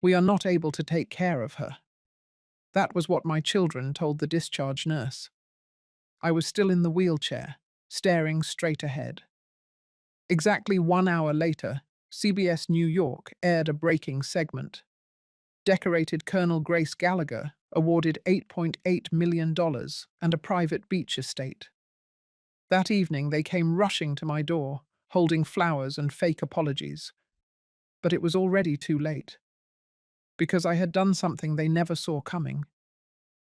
We are not able to take care of her. That was what my children told the discharge nurse. I was still in the wheelchair, staring straight ahead. Exactly 1 hour later, CBS New York aired a breaking segment. Decorated Colonel Grace Gallagher awarded $8.8 million and a private beach estate. That evening they came rushing to my door, holding flowers and fake apologies. But it was already too late, because I had done something they never saw coming,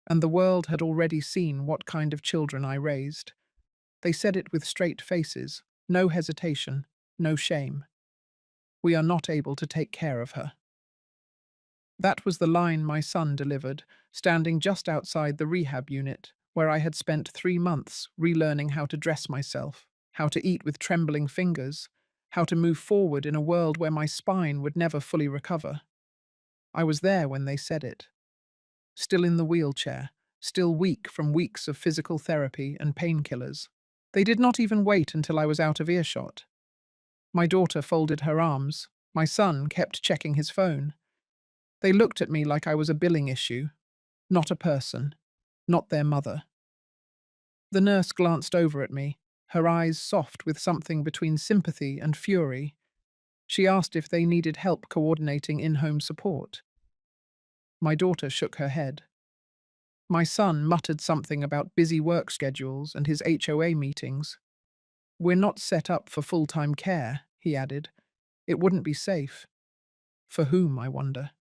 and the world had already seen what kind of children I raised. They said it with straight faces, no hesitation, no shame. We are not able to take care of her. That was the line my son delivered, standing just outside the rehab unit, where I had spent 3 months relearning how to dress myself, how to eat with trembling fingers, how to move forward in a world where my spine would never fully recover. I was there when they said it. Still in the wheelchair, still weak from weeks of physical therapy and painkillers. They did not even wait until I was out of earshot. My daughter folded her arms. My son kept checking his phone. They looked at me like I was a billing issue, not a person, not their mother. The nurse glanced over at me, her eyes soft with something between sympathy and fury. She asked if they needed help coordinating in-home support. My daughter shook her head. My son muttered something about busy work schedules and his HOA meetings. We're not set up for full-time care, he added. It wouldn't be safe. For whom, I wonder?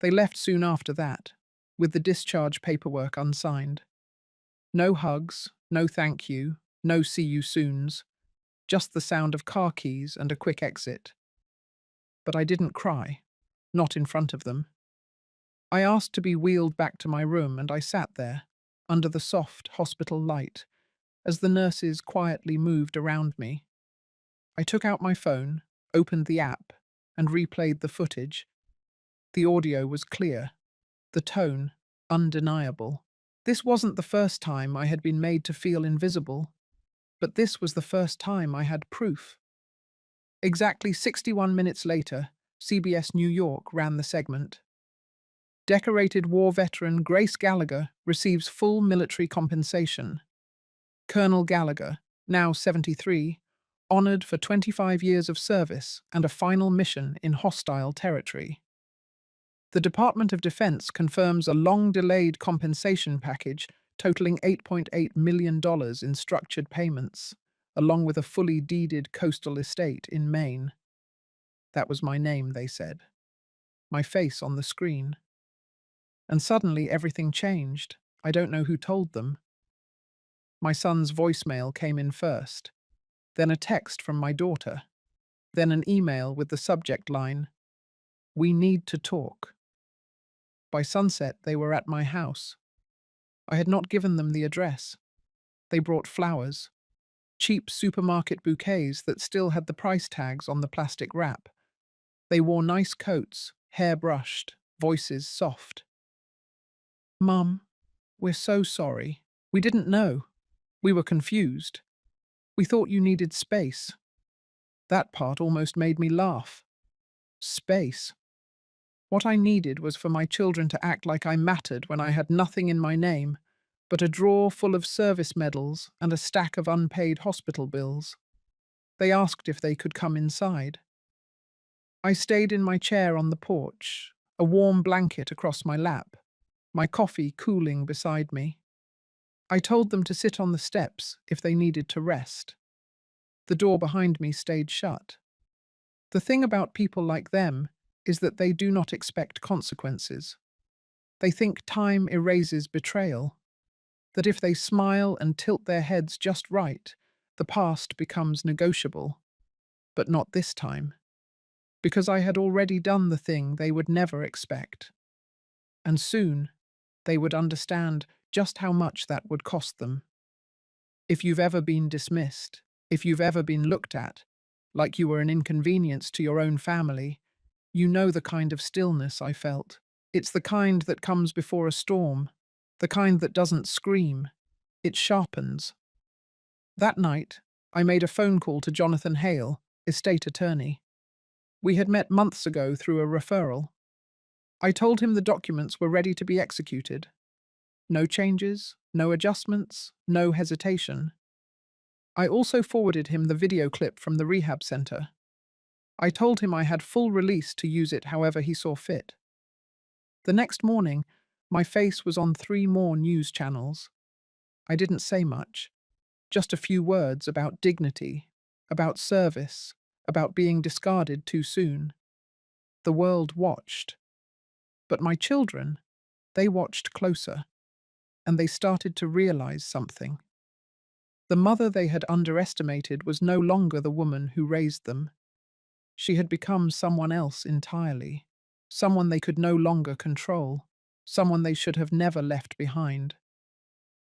They left soon after that, with the discharge paperwork unsigned. No hugs, no thank you, no see you soons, just the sound of car keys and a quick exit. But I didn't cry, not in front of them. I asked to be wheeled back to my room, and I sat there, under the soft hospital light, as the nurses quietly moved around me. I took out my phone, opened the app, and replayed the footage. The audio was clear, the tone undeniable. This wasn't the first time I had been made to feel invisible, but this was the first time I had proof. Exactly 61 minutes later, CBS New York ran the segment. Decorated war veteran Grace Gallagher receives full military compensation. Colonel Gallagher, now 73, honored for 25 years of service and a final mission in hostile territory. The Department of Defense confirms a long-delayed compensation package totaling $8.8 million in structured payments, along with a fully deeded coastal estate in Maine. That was my name, they said. My face on the screen. And suddenly everything changed. I don't know who told them. My son's voicemail came in first, then a text from my daughter, then an email with the subject line, "We need to talk." By sunset, they were at my house. I had not given them the address. They brought flowers, cheap supermarket bouquets that still had the price tags on the plastic wrap. They wore nice coats, hair brushed, voices soft. "Mum, we're so sorry. We didn't know. We were confused. We thought you needed space." That part almost made me laugh. Space. What I needed was for my children to act like I mattered when I had nothing in my name, but a drawer full of service medals and a stack of unpaid hospital bills. They asked if they could come inside. I stayed in my chair on the porch, a warm blanket across my lap, my coffee cooling beside me. I told them to sit on the steps if they needed to rest. The door behind me stayed shut. The thing about people like them is that they do not expect consequences. They think time erases betrayal, that if they smile and tilt their heads just right, the past becomes negotiable. But not this time, because I had already done the thing they would never expect. And soon, they would understand just how much that would cost them. If you've ever been dismissed, if you've ever been looked at, like you were an inconvenience to your own family, you know the kind of stillness I felt. It's the kind that comes before a storm, the kind that doesn't scream. It sharpens. That night, I made a phone call to Jonathan Hale, estate attorney. We had met months ago through a referral. I told him the documents were ready to be executed. No changes, no adjustments, no hesitation. I also forwarded him the video clip from the rehab center. I told him I had full release to use it however he saw fit. The next morning, my face was on 3 more news channels. I didn't say much, just a few words about dignity, about service, about being discarded too soon. The world watched. But my children, they watched closer, and they started to realize something. The mother they had underestimated was no longer the woman who raised them. She had become someone else entirely, someone they could no longer control, someone they should have never left behind.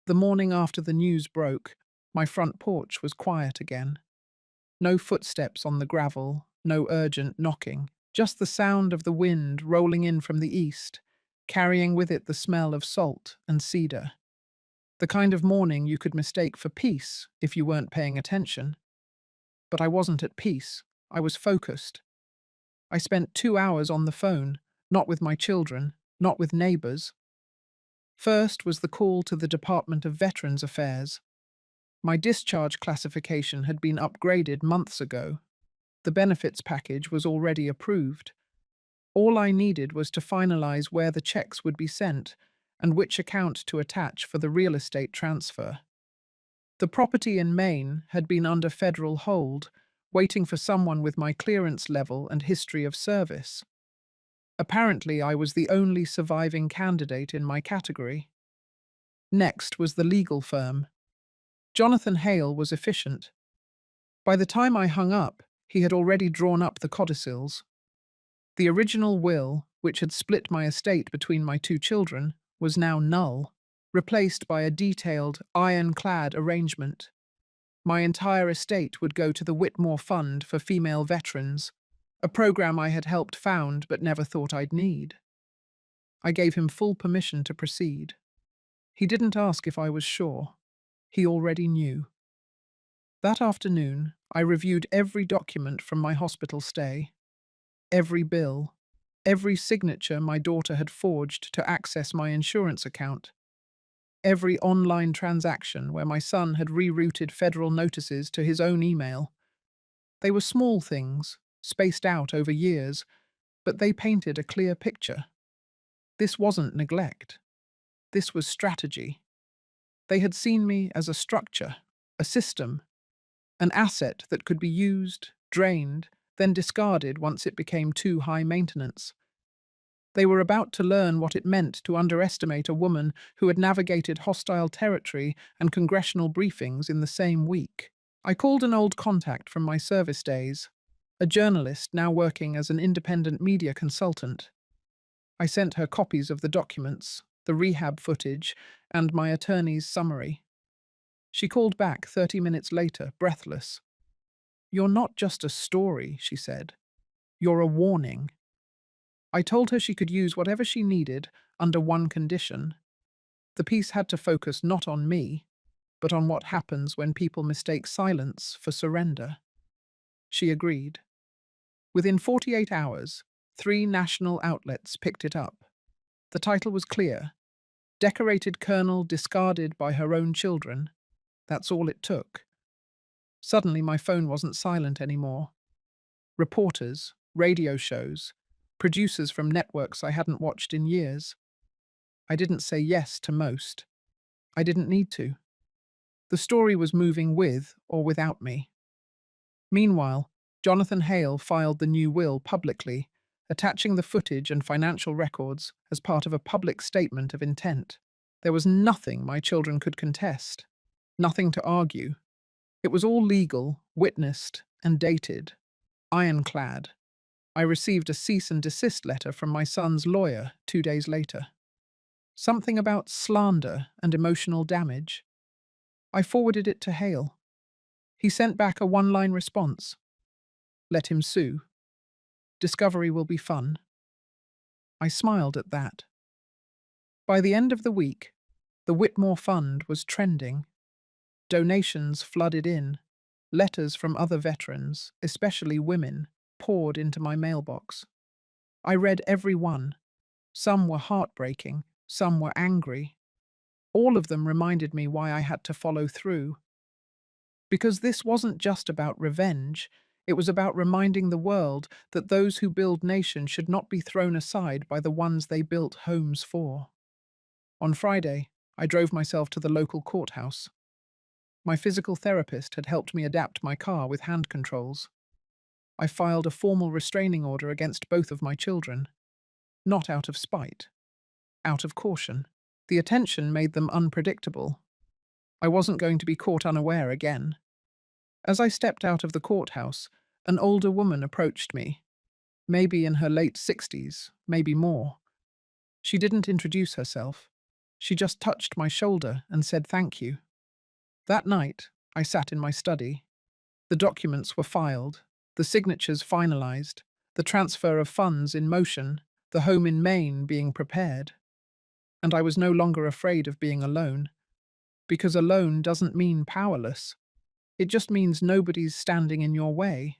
The morning after the news broke, my front porch was quiet again. No footsteps on the gravel, no urgent knocking, just the sound of the wind rolling in from the east, carrying with it the smell of salt and cedar. The kind of morning you could mistake for peace if you weren't paying attention. But I wasn't at peace. I was focused. I spent 2 hours on the phone, not with my children, not with neighbors. First was the call to the Department of Veterans Affairs. My discharge classification had been upgraded months ago. The benefits package was already approved. All I needed was to finalize where the checks would be sent and which account to attach for the real estate transfer. The property in Maine had been under federal hold, waiting for someone with my clearance level and history of service. Apparently, I was the only surviving candidate in my category. Next was the legal firm. Jonathan Hale was efficient. By the time I hung up, he had already drawn up the codicils. The original will, which had split my estate between my 2 children, was now null, replaced by a detailed, ironclad arrangement. My entire estate would go to the Whitmore Fund for Female Veterans, a program I had helped found but never thought I'd need. I gave him full permission to proceed. He didn't ask if I was sure. He already knew. That afternoon, I reviewed every document from my hospital stay, every bill, every signature my daughter had forged to access my insurance account, every online transaction where my son had rerouted federal notices to his own email. They were small things, spaced out over years, but they painted a clear picture. This wasn't neglect. This was strategy. They had seen me as a structure, a system, an asset that could be used, drained, then discarded once it became too high maintenance. They were about to learn what it meant to underestimate a woman who had navigated hostile territory and congressional briefings in the same week. I called an old contact from my service days, a journalist now working as an independent media consultant. I sent her copies of the documents, the rehab footage, and my attorney's summary. She called back 30 minutes later, breathless. "You're not just a story," she said. "You're a warning." I told her she could use whatever she needed under one condition. The piece had to focus not on me, but on what happens when people mistake silence for surrender. She agreed. Within 48 hours, 3 national outlets picked it up. The title was clear: Decorated Colonel Discarded by Her Own Children. That's all it took. Suddenly my phone wasn't silent anymore. Reporters, radio shows, producers from networks I hadn't watched in years. I didn't say yes to most. I didn't need to. The story was moving with or without me. Meanwhile, Jonathan Hale filed the new will publicly, attaching the footage and financial records as part of a public statement of intent. There was nothing my children could contest, nothing to argue. It was all legal, witnessed, and dated. Ironclad. I received a cease and desist letter from my son's lawyer 2 days later. Something about slander and emotional damage. I forwarded it to Hale. He sent back a one-line response. Let him sue. Discovery will be fun. I smiled at that. By the end of the week, the Whitmore Fund was trending. Donations flooded in. Letters from other veterans, especially women, poured into my mailbox. I read every one. Some were heartbreaking, some were angry. All of them reminded me why I had to follow through. Because this wasn't just about revenge, it was about reminding the world that those who build nations should not be thrown aside by the ones they built homes for. On Friday, I drove myself to the local courthouse. My physical therapist had helped me adapt my car with hand controls. I filed a formal restraining order against both of my children, not out of spite, out of caution. The attention made them unpredictable. I wasn't going to be caught unaware again. As I stepped out of the courthouse, an older woman approached me, maybe in her late 60s, maybe more. She didn't introduce herself. She just touched my shoulder and said thank you. That night, I sat in my study. The documents were filed, the signatures finalized, the transfer of funds in motion, the home in Maine being prepared. And I was no longer afraid of being alone, because alone doesn't mean powerless. It just means nobody's standing in your way.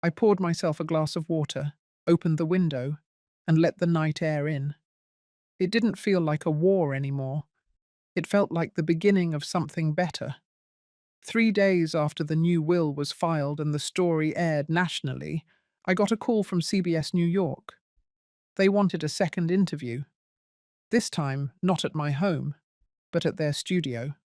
I poured myself a glass of water, opened the window, and let the night air in. It didn't feel like a war anymore. It felt like the beginning of something better. 3 days after the new will was filed and the story aired nationally, I got a call from CBS New York. They wanted a second interview. This time, not at my home, but at their studio.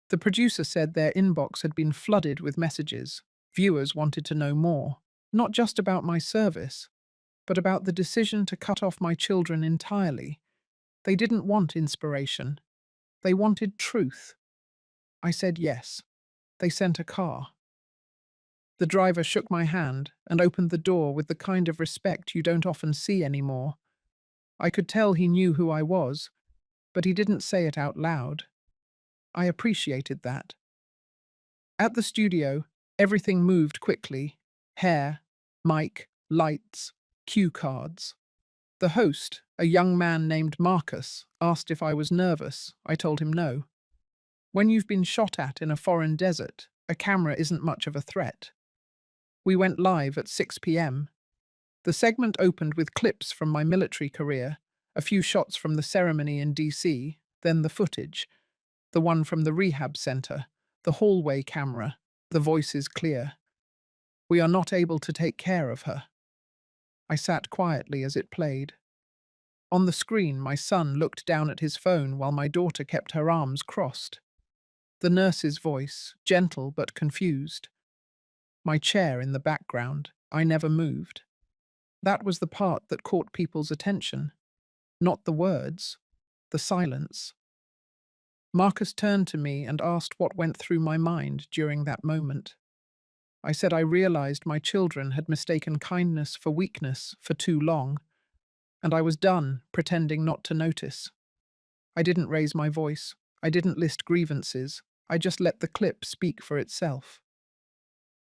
The producer said their inbox had been flooded with messages. Viewers wanted to know more, not just about my service, but about the decision to cut off my children entirely. They didn't want inspiration. They wanted truth. I said yes. They sent a car. The driver shook my hand and opened the door with the kind of respect you don't often see anymore. I could tell he knew who I was, but he didn't say it out loud. I appreciated that. At the studio, everything moved quickly. Hair, mic, lights, cue cards. The host, a young man named Marcus, asked if I was nervous. I told him no. When you've been shot at in a foreign desert, a camera isn't much of a threat. We went live at 6 p.m. The segment opened with clips from my military career, a few shots from the ceremony in DC, then the footage, the one from the rehab center, the hallway camera, the voices clear. We are not able to take care of her. I sat quietly as it played. On the screen, my son looked down at his phone while my daughter kept her arms crossed. The nurse's voice, gentle but confused. My chair in the background, I never moved. That was the part that caught people's attention. Not the words, the silence. Marcus turned to me and asked what went through my mind during that moment. I said I realized my children had mistaken kindness for weakness for too long, and I was done pretending not to notice. I didn't raise my voice. I didn't list grievances. I just let the clip speak for itself.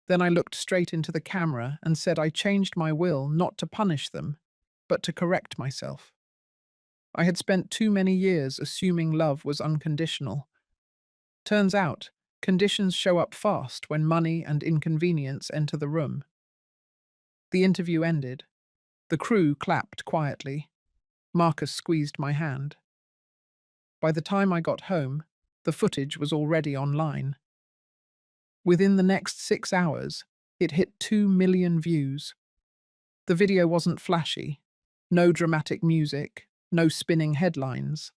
Then I looked straight into the camera and said I changed my will not to punish them, but to correct myself. I had spent too many years assuming love was unconditional. Turns out, conditions show up fast when money and inconvenience enter the room. The interview ended. The crew clapped quietly. Marcus squeezed my hand. By the time I got home, the footage was already online. Within the next 6 hours, it hit 2 million views. The video wasn't flashy. No dramatic music, no spinning headlines.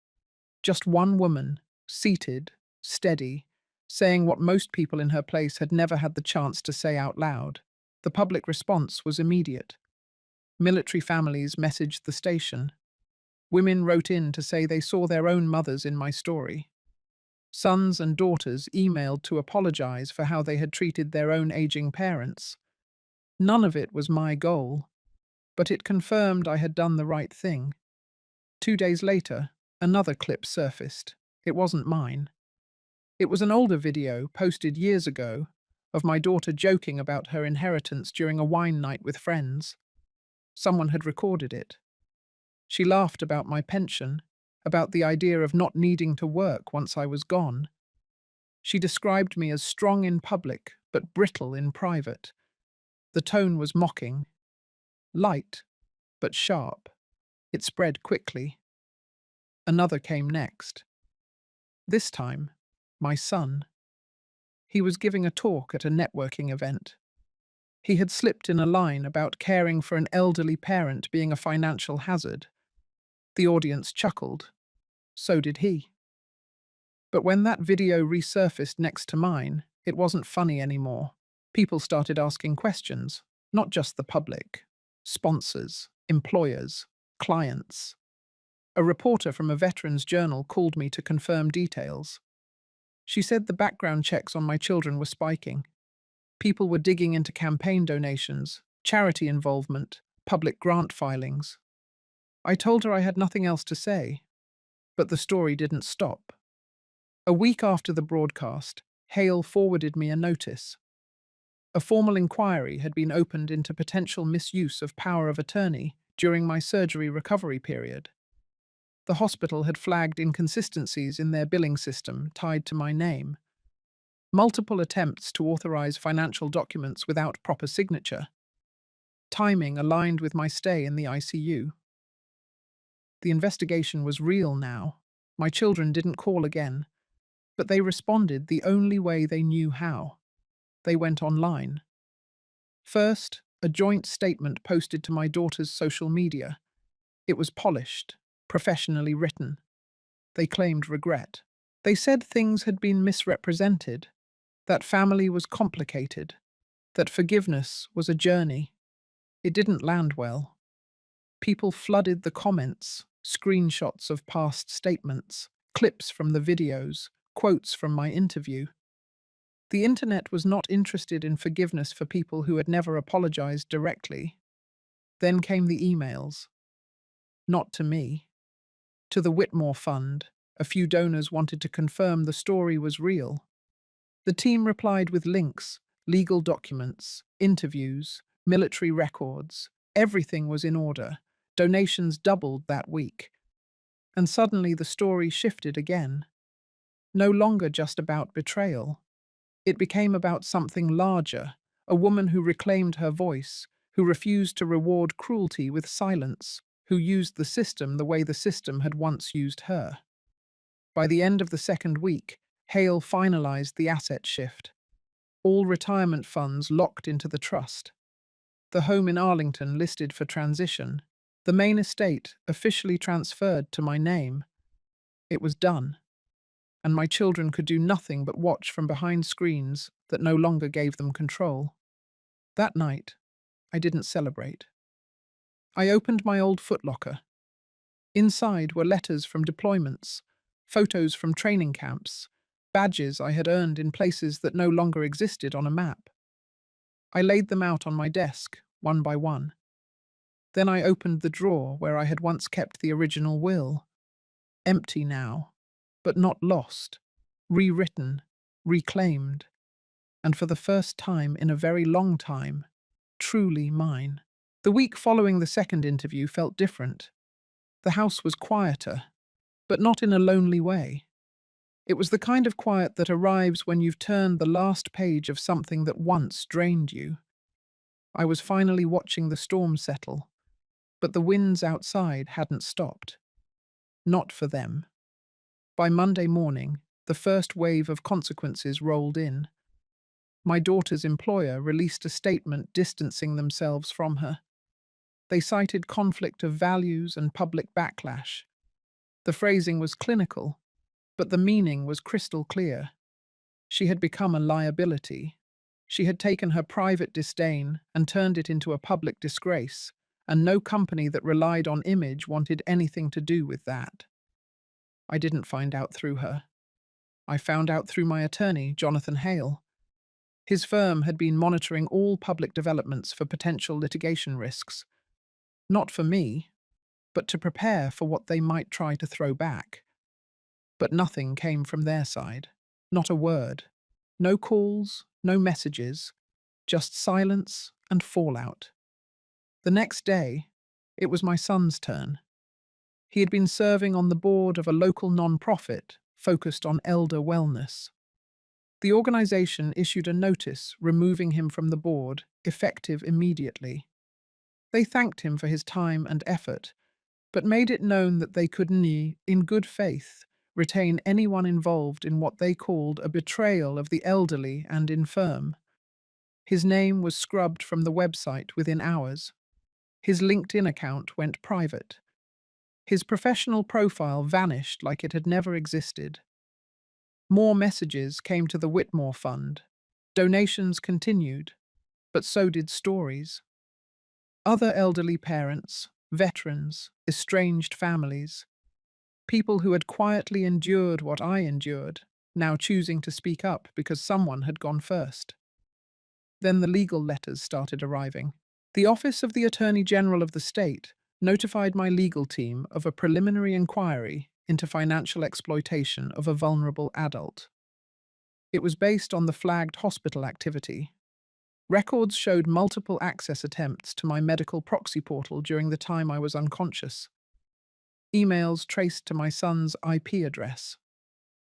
Just one woman, seated, steady, saying what most people in her place had never had the chance to say out loud. The public response was immediate. Military families messaged the station. Women wrote in to say they saw their own mothers in my story. Sons and daughters emailed to apologize for how they had treated their own aging parents. None of it was my goal, but it confirmed I had done the right thing. 2 days later, another clip surfaced. It wasn't mine. It was an older video posted years ago of my daughter joking about her inheritance during a wine night with friends. Someone had recorded it. She laughed about my pension, about the idea of not needing to work once I was gone. She described me as strong in public, but brittle in private. The tone was mocking, light, but sharp. It spread quickly. Another came next. This time, my son. He was giving a talk at a networking event. He had slipped in a line about caring for an elderly parent being a financial hazard. The audience chuckled. So did he. But when that video resurfaced next to mine, it wasn't funny anymore. People started asking questions, not just the public. Sponsors, employers, clients. A reporter from a veterans journal called me to confirm details. She said the background checks on my children were spiking. People were digging into campaign donations, charity involvement, public grant filings. I told her I had nothing else to say, but the story didn't stop. A week after the broadcast, Hale forwarded me a notice. A formal inquiry had been opened into potential misuse of power of attorney during my surgery recovery period. The hospital had flagged inconsistencies in their billing system tied to my name. Multiple attempts to authorize financial documents without proper signature. Timing aligned with my stay in the ICU. The investigation was real now. My children didn't call again, but they responded the only way they knew how. They went online. First, a joint statement posted to my daughter's social media. It was polished, professionally written. They claimed regret. They said things had been misrepresented, that family was complicated, that forgiveness was a journey. It didn't land well. People flooded the comments, screenshots of past statements, clips from the videos, quotes from my interview. The internet was not interested in forgiveness for people who had never apologized directly. Then came the emails. Not to me. To the Whitmore Fund, a few donors wanted to confirm the story was real. The team replied with links, legal documents, interviews, military records. Everything was in order. Donations doubled that week. And suddenly the story shifted again. No longer just about betrayal. It became about something larger, a woman who reclaimed her voice, who refused to reward cruelty with silence, who used the system the way the system had once used her. By the end of the second week, Hale finalized the asset shift. All retirement funds locked into the trust. The home in Arlington listed for transition. The main estate officially transferred to my name. It was done, and my children could do nothing but watch from behind screens that no longer gave them control. That night, I didn't celebrate. I opened my old footlocker. Inside were letters from deployments, photos from training camps, badges I had earned in places that no longer existed on a map. I laid them out on my desk, one by one. Then I opened the drawer where I had once kept the original will. Empty now, but not lost, rewritten, reclaimed, and for the first time in a very long time, truly mine. The week following the second interview felt different. The house was quieter, but not in a lonely way. It was the kind of quiet that arrives when you've turned the last page of something that once drained you. I was finally watching the storm settle, but the winds outside hadn't stopped. Not for them. By Monday morning, the first wave of consequences rolled in. My daughter's employer released a statement distancing themselves from her. They cited conflict of values and public backlash. The phrasing was clinical, but the meaning was crystal clear. She had become a liability. She had taken her private disdain and turned it into a public disgrace, and no company that relied on image wanted anything to do with that. I didn't find out through her. I found out through my attorney, Jonathan Hale. His firm had been monitoring all public developments for potential litigation risks. Not for me, but to prepare for what they might try to throw back. But nothing came from their side. Not a word. No calls, no messages, just silence and fallout. The next day, it was my son's turn. He had been serving on the board of a local non-profit focused on elder wellness. The organization issued a notice removing him from the board, effective immediately. They thanked him for his time and effort, but made it known that they could, in good faith, retain anyone involved in what they called a betrayal of the elderly and infirm. His name was scrubbed from the website within hours. His LinkedIn account went private. His professional profile vanished like it had never existed. More messages came to the Whitmore Fund. Donations continued, but so did stories. Other elderly parents, veterans, estranged families, people who had quietly endured what I endured, now choosing to speak up because someone had gone first. Then the legal letters started arriving. The Office of the Attorney General of the state notified my legal team of a preliminary inquiry into financial exploitation of a vulnerable adult. It was based on the flagged hospital activity. Records showed multiple access attempts to my medical proxy portal during the time I was unconscious. Emails traced to my son's IP address.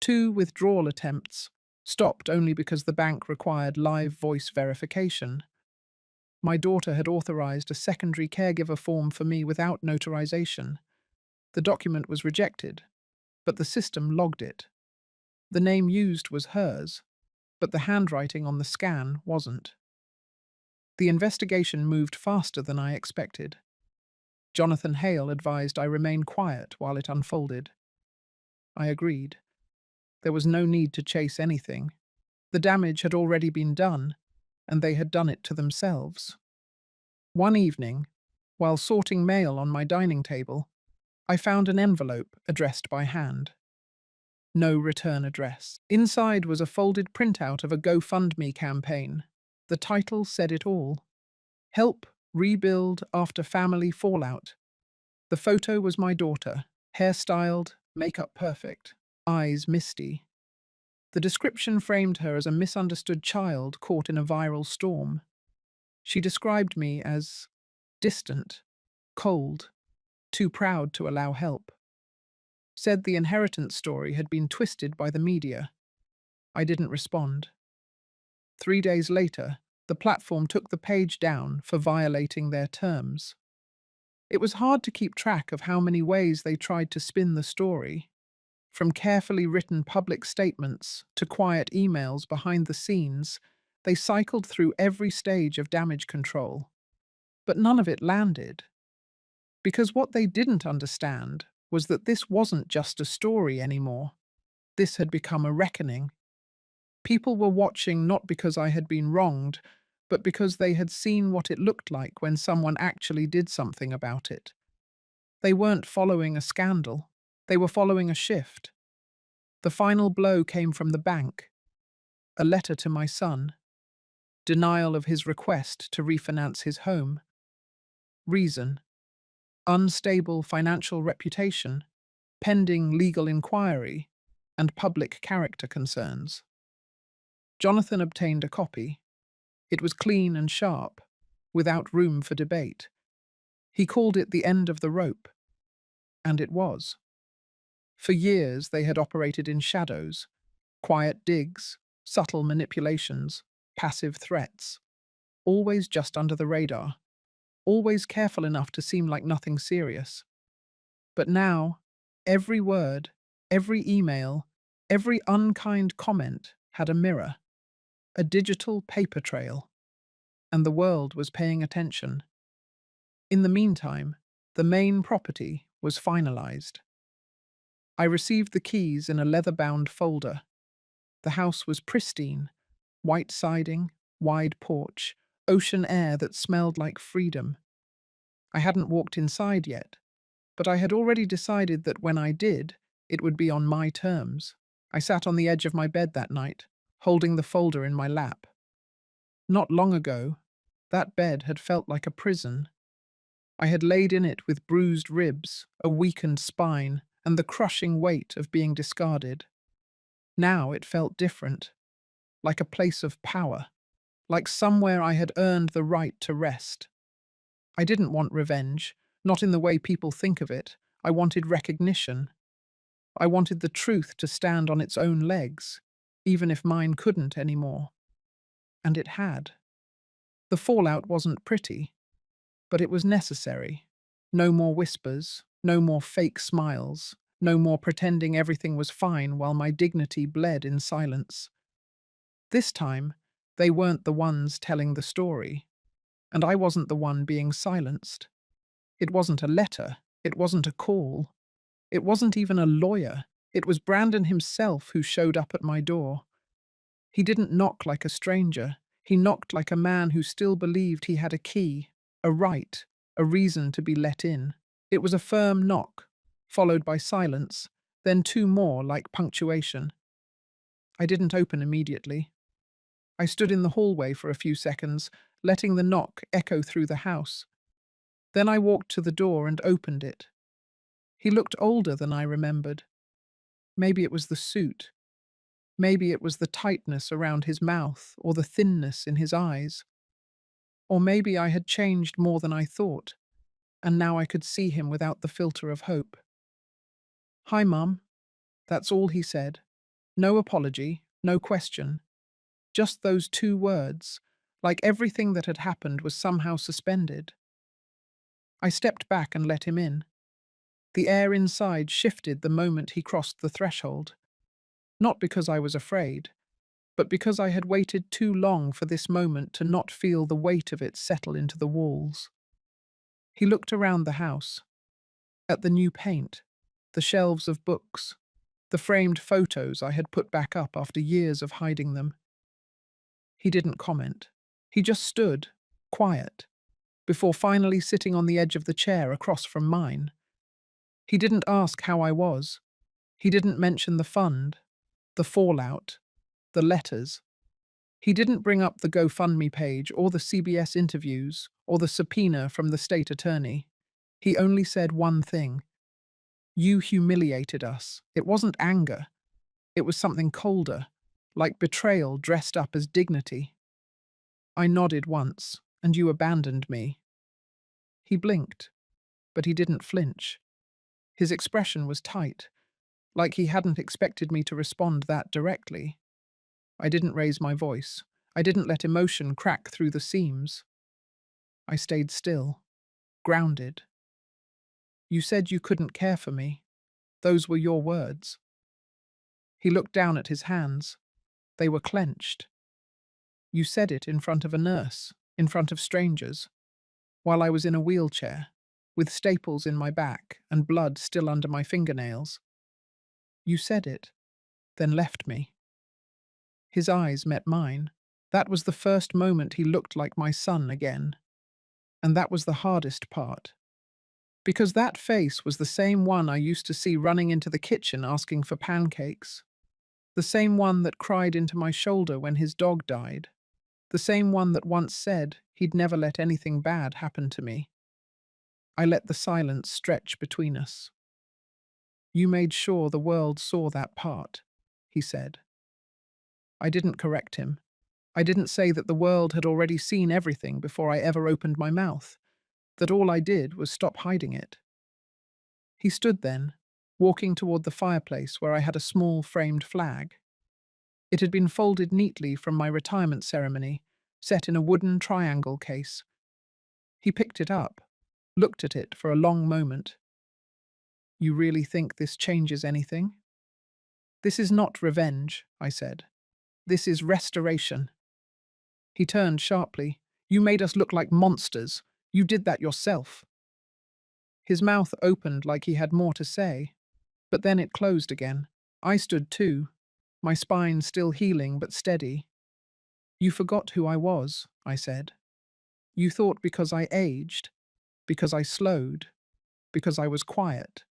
2 withdrawal attempts, stopped only because the bank required live voice verification. My daughter had authorized a secondary caregiver form for me without notarization. The document was rejected, but the system logged it. The name used was hers, but the handwriting on the scan wasn't. The investigation moved faster than I expected. Jonathan Hale advised I remain quiet while it unfolded. I agreed. There was no need to chase anything. The damage had already been done, and they had done it to themselves. One evening, while sorting mail on my dining table, I found an envelope addressed by hand. No return address. Inside was a folded printout of a GoFundMe campaign. The title said it all. Help rebuild after family fallout. The photo was my daughter, hairstyled, makeup perfect, eyes misty. The description framed her as a misunderstood child caught in a viral storm. She described me as distant, cold, too proud to allow help. Said the inheritance story had been twisted by the media. I didn't respond. 3 days later, the platform took the page down for violating their terms. It was hard to keep track of how many ways they tried to spin the story, from carefully written public statements to quiet emails behind the scenes. They cycled through every stage of damage control. But none of it landed. Because what they didn't understand was that this wasn't just a story anymore. This had become a reckoning. People were watching not because I had been wronged, but because they had seen what it looked like when someone actually did something about it. They weren't following a scandal. They were following a shift. The final blow came from the bank. A letter to my son. Denial of his request to refinance his home. Reason: unstable financial reputation, pending legal inquiry, and public character concerns. Jonathan obtained a copy. It was clean and sharp, without room for debate. He called it the end of the rope. And it was. For years they had operated in shadows, quiet digs, subtle manipulations, passive threats, always just under the radar, always careful enough to seem like nothing serious. But now, every word, every email, every unkind comment had a mirror, a digital paper trail, and the world was paying attention. In the meantime, the main property was finalized. I received the keys in a leather-bound folder. The house was pristine, white siding, wide porch, ocean air that smelled like freedom. I hadn't walked inside yet, but I had already decided that when I did, it would be on my terms. I sat on the edge of my bed that night, holding the folder in my lap. Not long ago, that bed had felt like a prison. I had laid in it with bruised ribs, a weakened spine, and the crushing weight of being discarded. Now it felt different, like a place of power, like somewhere I had earned the right to rest. I didn't want revenge, not in the way people think of it. I wanted recognition. I wanted the truth to stand on its own legs, even if mine couldn't anymore. And it had. The fallout wasn't pretty, but it was necessary. No more whispers, No more fake smiles. No more pretending everything was fine while my dignity bled in silence. This time, they weren't the ones telling the story, and I wasn't the one being silenced. It wasn't a letter. It wasn't a call. It wasn't even a lawyer. It was Brandon himself who showed up at my door. He didn't knock like a stranger. He knocked like a man who still believed he had a key, a right, a reason to be let in. It was a firm knock, followed by silence, then two more like punctuation. I didn't open immediately. I stood in the hallway for a few seconds, letting the knock echo through the house. Then I walked to the door and opened it. He looked older than I remembered. Maybe it was the suit. Maybe it was the tightness around his mouth or the thinness in his eyes. Or maybe I had changed more than I thought, and now I could see him without the filter of hope. "Hi, Mum." That's all he said. No apology, no question. Just those two words, like everything that had happened was somehow suspended. I stepped back and let him in. The air inside shifted the moment he crossed the threshold. Not because I was afraid, but because I had waited too long for this moment to not feel the weight of it settle into the walls. He looked around the house, at the new paint, the shelves of books, the framed photos I had put back up after years of hiding them. He didn't comment. He just stood, quiet, before finally sitting on the edge of the chair across from mine. He didn't ask how I was. He didn't mention the fund, the fallout, the letters. He didn't bring up the GoFundMe page or the CBS interviews or the subpoena from the state attorney. He only said one thing. "You humiliated us." It wasn't anger. It was something colder, like betrayal dressed up as dignity. I nodded once, and you abandoned me. He blinked, but he didn't flinch. His expression was tight, like he hadn't expected me to respond that directly. I didn't raise my voice. I didn't let emotion crack through the seams. I stayed still, grounded. "You said you couldn't care for me. Those were your words." He looked down at his hands. They were clenched. "You said it in front of a nurse, in front of strangers, while I was in a wheelchair, with staples in my back and blood still under my fingernails. You said it, then left me." His eyes met mine. That was the first moment he looked like my son again. And that was the hardest part. Because that face was the same one I used to see running into the kitchen asking for pancakes. The same one that cried into my shoulder when his dog died. The same one that once said he'd never let anything bad happen to me. I let the silence stretch between us. "You made sure the world saw that part," he said. I didn't correct him. I didn't say that the world had already seen everything before I ever opened my mouth, that all I did was stop hiding it. He stood then, walking toward the fireplace where I had a small framed flag. It had been folded neatly from my retirement ceremony, set in a wooden triangle case. He picked it up, looked at it for a long moment. "You really think this changes anything?" "This is not revenge," I said. "This is restoration." He turned sharply. "You made us look like monsters. You did that yourself." His mouth opened like he had more to say, but then it closed again. I stood too, my spine still healing but steady. "You forgot who I was," I said. "You thought because I aged, because I slowed, because I was quiet,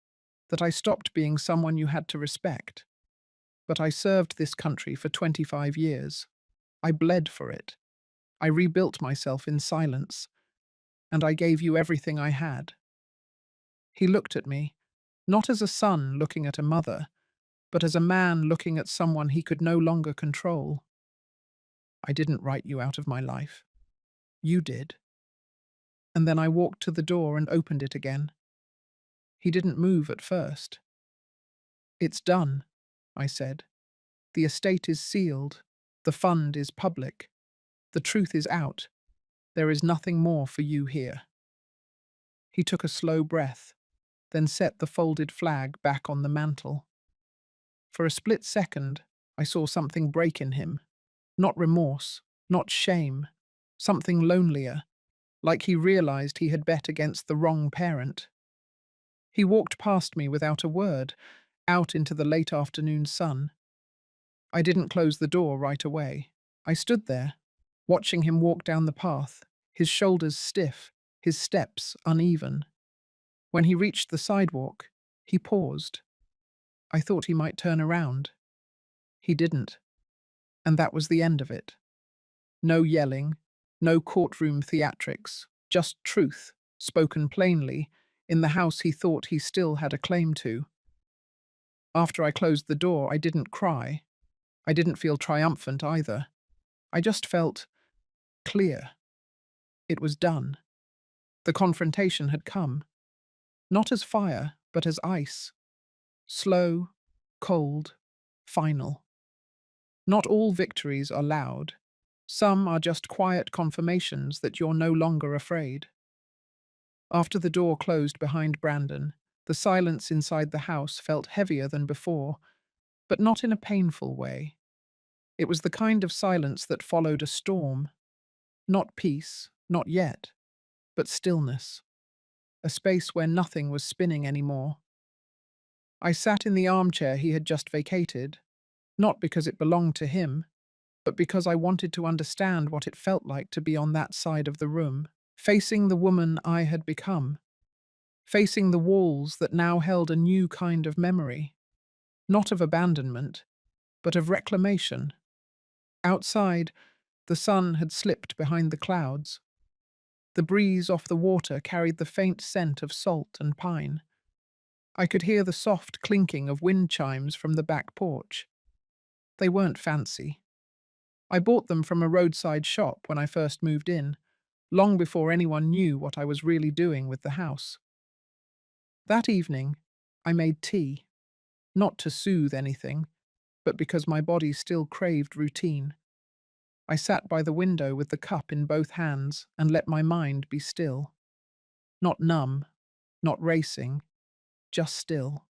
that I stopped being someone you had to respect. But I served this country for 25 years. I bled for it. I rebuilt myself in silence, and I gave you everything I had." He looked at me, not as a son looking at a mother, but as a man looking at someone he could no longer control. "I didn't write you out of my life. You did." And then I walked to the door and opened it again. He didn't move at first. "It's done," I said. "The estate is sealed. The fund is public. The truth is out. There is nothing more for you here." He took a slow breath. then set the folded flag back on the mantel. For a split second, I saw something break in him. Not remorse, not shame, something lonelier, like he realized he had bet against the wrong parent. He walked past me without a word, out into the late afternoon sun. I didn't close the door right away. I stood there, watching him walk down the path, his shoulders stiff, his steps uneven. When he reached the sidewalk, he paused. I thought he might turn around. He didn't, and that was the end of it. No yelling, no courtroom theatrics, just truth, spoken plainly, in the house he thought he still had a claim to. After I closed the door, I didn't cry. I didn't feel triumphant either. I just felt clear. It was done. The confrontation had come, not as fire, but as ice. Slow, cold, final. Not all victories are loud. Some are just quiet confirmations that you're no longer afraid. After the door closed behind Brandon, the silence inside the house felt heavier than before, but not in a painful way. It was the kind of silence that followed a storm. Not peace, not yet, but stillness. A space where nothing was spinning anymore. I sat in the armchair he had just vacated, not because it belonged to him, but because I wanted to understand what it felt like to be on that side of the room, facing the woman I had become, facing the walls that now held a new kind of memory, not of abandonment, but of reclamation. Outside, the sun had slipped behind the clouds. The breeze off the water carried the faint scent of salt and pine. I could hear the soft clinking of wind chimes from the back porch. They weren't fancy. I bought them from a roadside shop when I first moved in, long before anyone knew what I was really doing with the house. That evening, I made tea, not to soothe anything, but because my body still craved routine. I sat by the window with the cup in both hands and let my mind be still. Not numb, not racing, just still.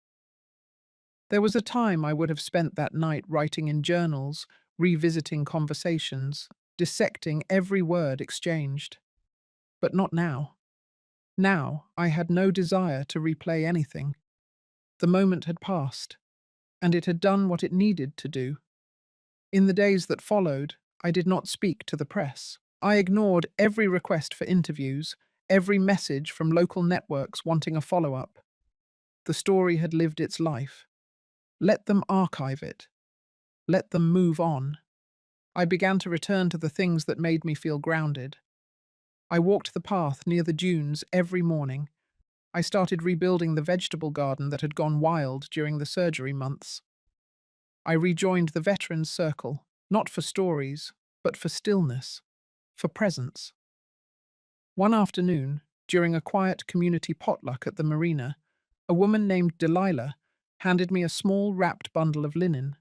There was a time I would have spent that night writing in journals, revisiting conversations, dissecting every word exchanged. But not now. Now I had no desire to replay anything. The moment had passed, and it had done what it needed to do. In the days that followed, I did not speak to the press. I ignored every request for interviews, every message from local networks wanting a follow-up. The story had lived its life. Let them archive it. Let them move on. I began to return to the things that made me feel grounded. I walked the path near the dunes every morning. I started rebuilding the vegetable garden that had gone wild during the surgery months. I rejoined the Veterans Circle, not for stories, but for stillness, for presence. One afternoon, during a quiet community potluck at the marina, a woman named Delilah handed me a small wrapped bundle of linen.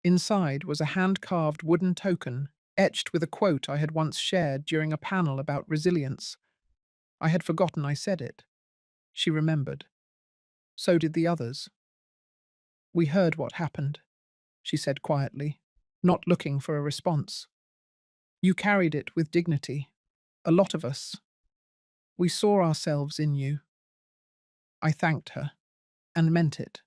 Inside was a hand-carved wooden token, etched with a quote I had once shared during a panel about resilience. I had forgotten I said it. She remembered. So did the others. "We heard what happened," she said quietly, not looking for a response. "You carried it with dignity. A lot of us. We saw ourselves in you." I thanked her, and meant it.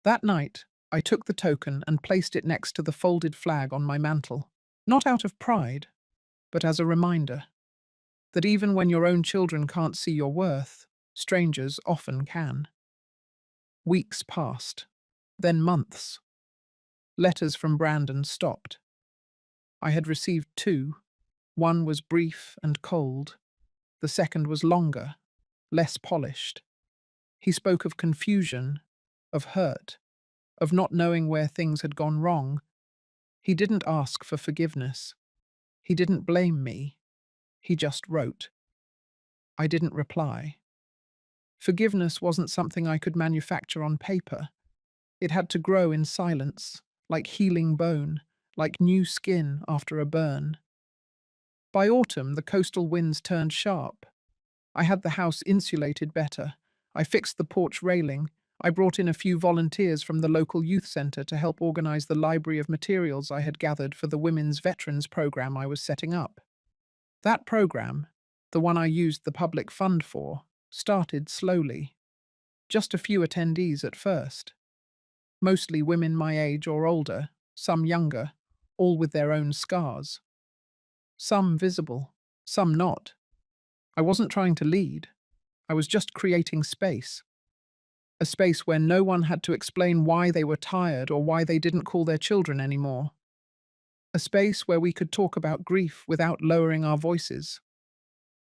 That night, I took the token and placed it next to the folded flag on my mantel, not out of pride, but as a reminder that even when your own children can't see your worth, strangers often can. Weeks passed, then months. Letters from Brandon stopped. I had received two. One was brief and cold. The second was longer, less polished. He spoke of confusion, of hurt, of not knowing where things had gone wrong. He didn't ask for forgiveness. He didn't blame me. He just wrote. I didn't reply. Forgiveness wasn't something I could manufacture on paper. It had to grow in silence, like healing bone, like new skin after a burn. By autumn, the coastal winds turned sharp. I had the house insulated better. I fixed the porch railing. I brought in a few volunteers from the local youth centre to help organise the library of materials I had gathered for the Women's Veterans program I was setting up. That program, the one I used the public fund for, started slowly. Just a few attendees at first. Mostly women my age or older, some younger, all with their own scars. Some visible, some not. I wasn't trying to lead. I was just creating space. A space where no one had to explain why they were tired or why they didn't call their children anymore. A space where we could talk about grief without lowering our voices.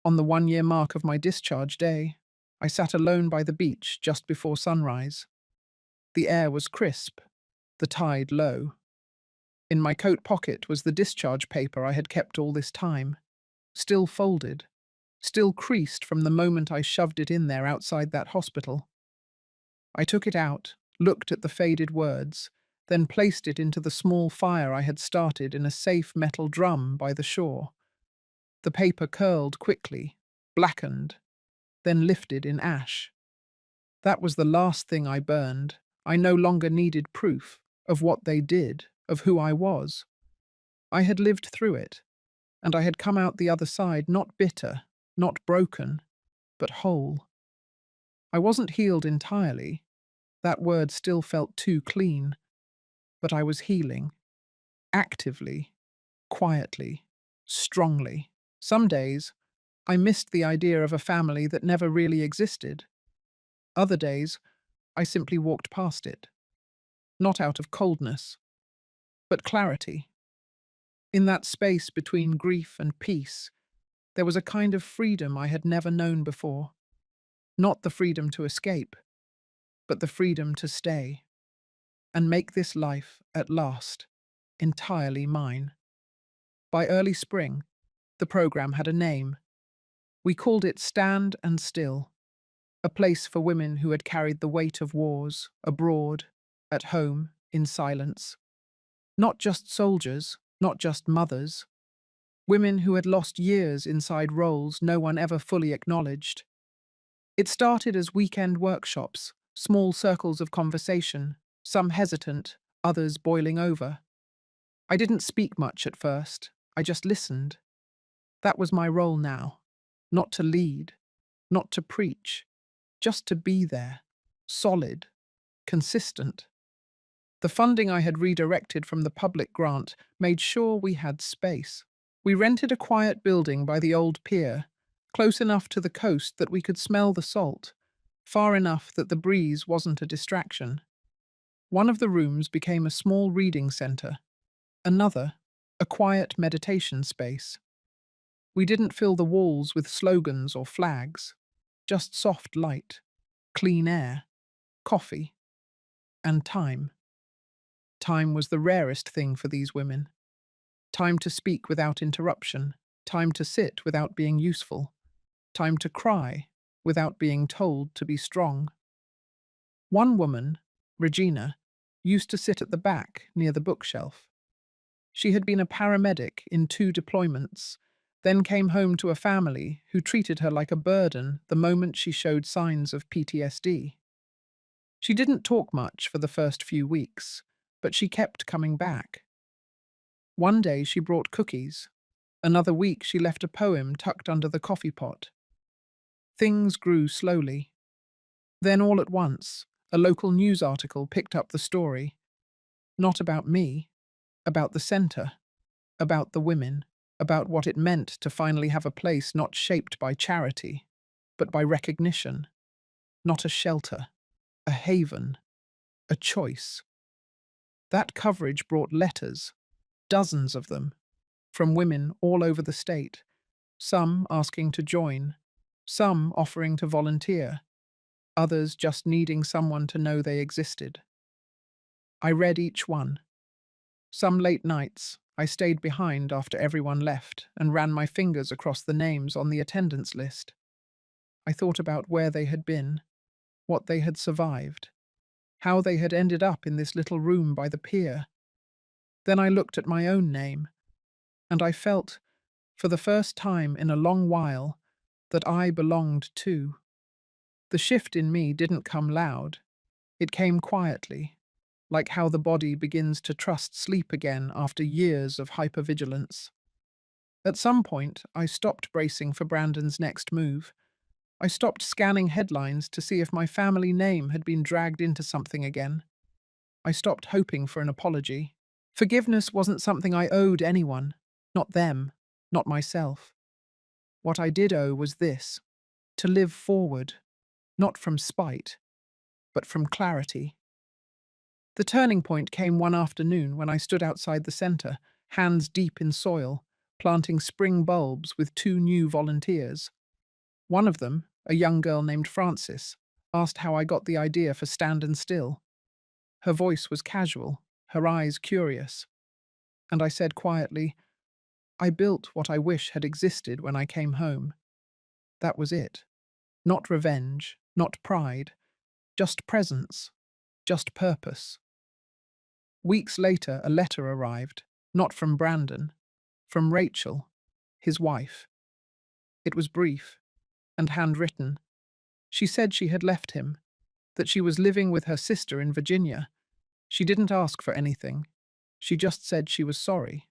On the 1-year mark of my discharge day, I sat alone by the beach just before sunrise. The air was crisp, the tide low. In my coat pocket was the discharge paper I had kept all this time, still folded, still creased from the moment I shoved it in there outside that hospital. I took it out, looked at the faded words, then placed it into the small fire I had started in a safe metal drum by the shore. The paper curled quickly, blackened, then lifted in ash. That was the last thing I burned. I no longer needed proof of what they did, of who I was. I had lived through it, and I had come out the other side not bitter, not broken, but whole. I wasn't healed entirely. That word still felt too clean, but I was healing. Actively, quietly, strongly. Some days, I missed the idea of a family that never really existed. Other days, I simply walked past it. Not out of coldness, but clarity. In that space between grief and peace, there was a kind of freedom I had never known before. Not the freedom to escape, but the freedom to stay and make this life, at last, entirely mine. By early spring, the program had a name. We called it Stand and Still, a place for women who had carried the weight of wars, abroad, at home, in silence. Not just soldiers, not just mothers. Women who had lost years inside roles no one ever fully acknowledged. It started as weekend workshops, small circles of conversation, some hesitant, others boiling over. I didn't speak much at first, I just listened. That was my role now. Not to lead, not to preach, just to be there, solid, consistent. The funding I had redirected from the public grant made sure we had space. We rented a quiet building by the old pier, close enough to the coast that we could smell the salt, far enough that the breeze wasn't a distraction. One of the rooms became a small reading centre, another, a quiet meditation space. We didn't fill the walls with slogans or flags, just soft light, clean air, coffee, and time. Time was the rarest thing for these women. Time to speak without interruption, time to sit without being useful, time to cry without being told to be strong. One woman, Regina, used to sit at the back near the bookshelf. She had been a paramedic in 2 deployments, then came home to a family who treated her like a burden the moment she showed signs of PTSD. She didn't talk much for the first few weeks, but she kept coming back. One day she brought cookies. Another week she left a poem tucked under the coffee pot. Things grew slowly. Then all at once, a local news article picked up the story. Not about me, about the centre, about the women, about what it meant to finally have a place not shaped by charity, but by recognition. Not a shelter, a haven, a choice. That coverage brought letters, dozens of them, from women all over the state, some asking to join, some offering to volunteer, others just needing someone to know they existed. I read each one. Some late nights, I stayed behind after everyone left and ran my fingers across the names on the attendance list. I thought about where they had been, what they had survived, how they had ended up in this little room by the pier. Then I looked at my own name, and I felt, for the first time in a long while, that I belonged too. The shift in me didn't come loud. It came quietly, like how the body begins to trust sleep again after years of hypervigilance. At some point, I stopped bracing for Brandon's next move. I stopped scanning headlines to see if my family name had been dragged into something again. I stopped hoping for an apology. Forgiveness wasn't something I owed anyone, not them, not myself. What I did owe was this: to live forward, not from spite, but from clarity. The turning point came one afternoon when I stood outside the centre, hands deep in soil, planting spring bulbs with two new volunteers. One of them, a young girl named Frances, asked how I got the idea for Stand and Still. Her voice was casual, her eyes curious, and I said quietly, "I built what I wish had existed when I came home." That was it. Not revenge, not pride, just presence, just purpose. Weeks later, a letter arrived, not from Brandon, from Rachel, his wife. It was brief and handwritten. She said she had left him, that she was living with her sister in Virginia. She didn't ask for anything. She just said she was sorry,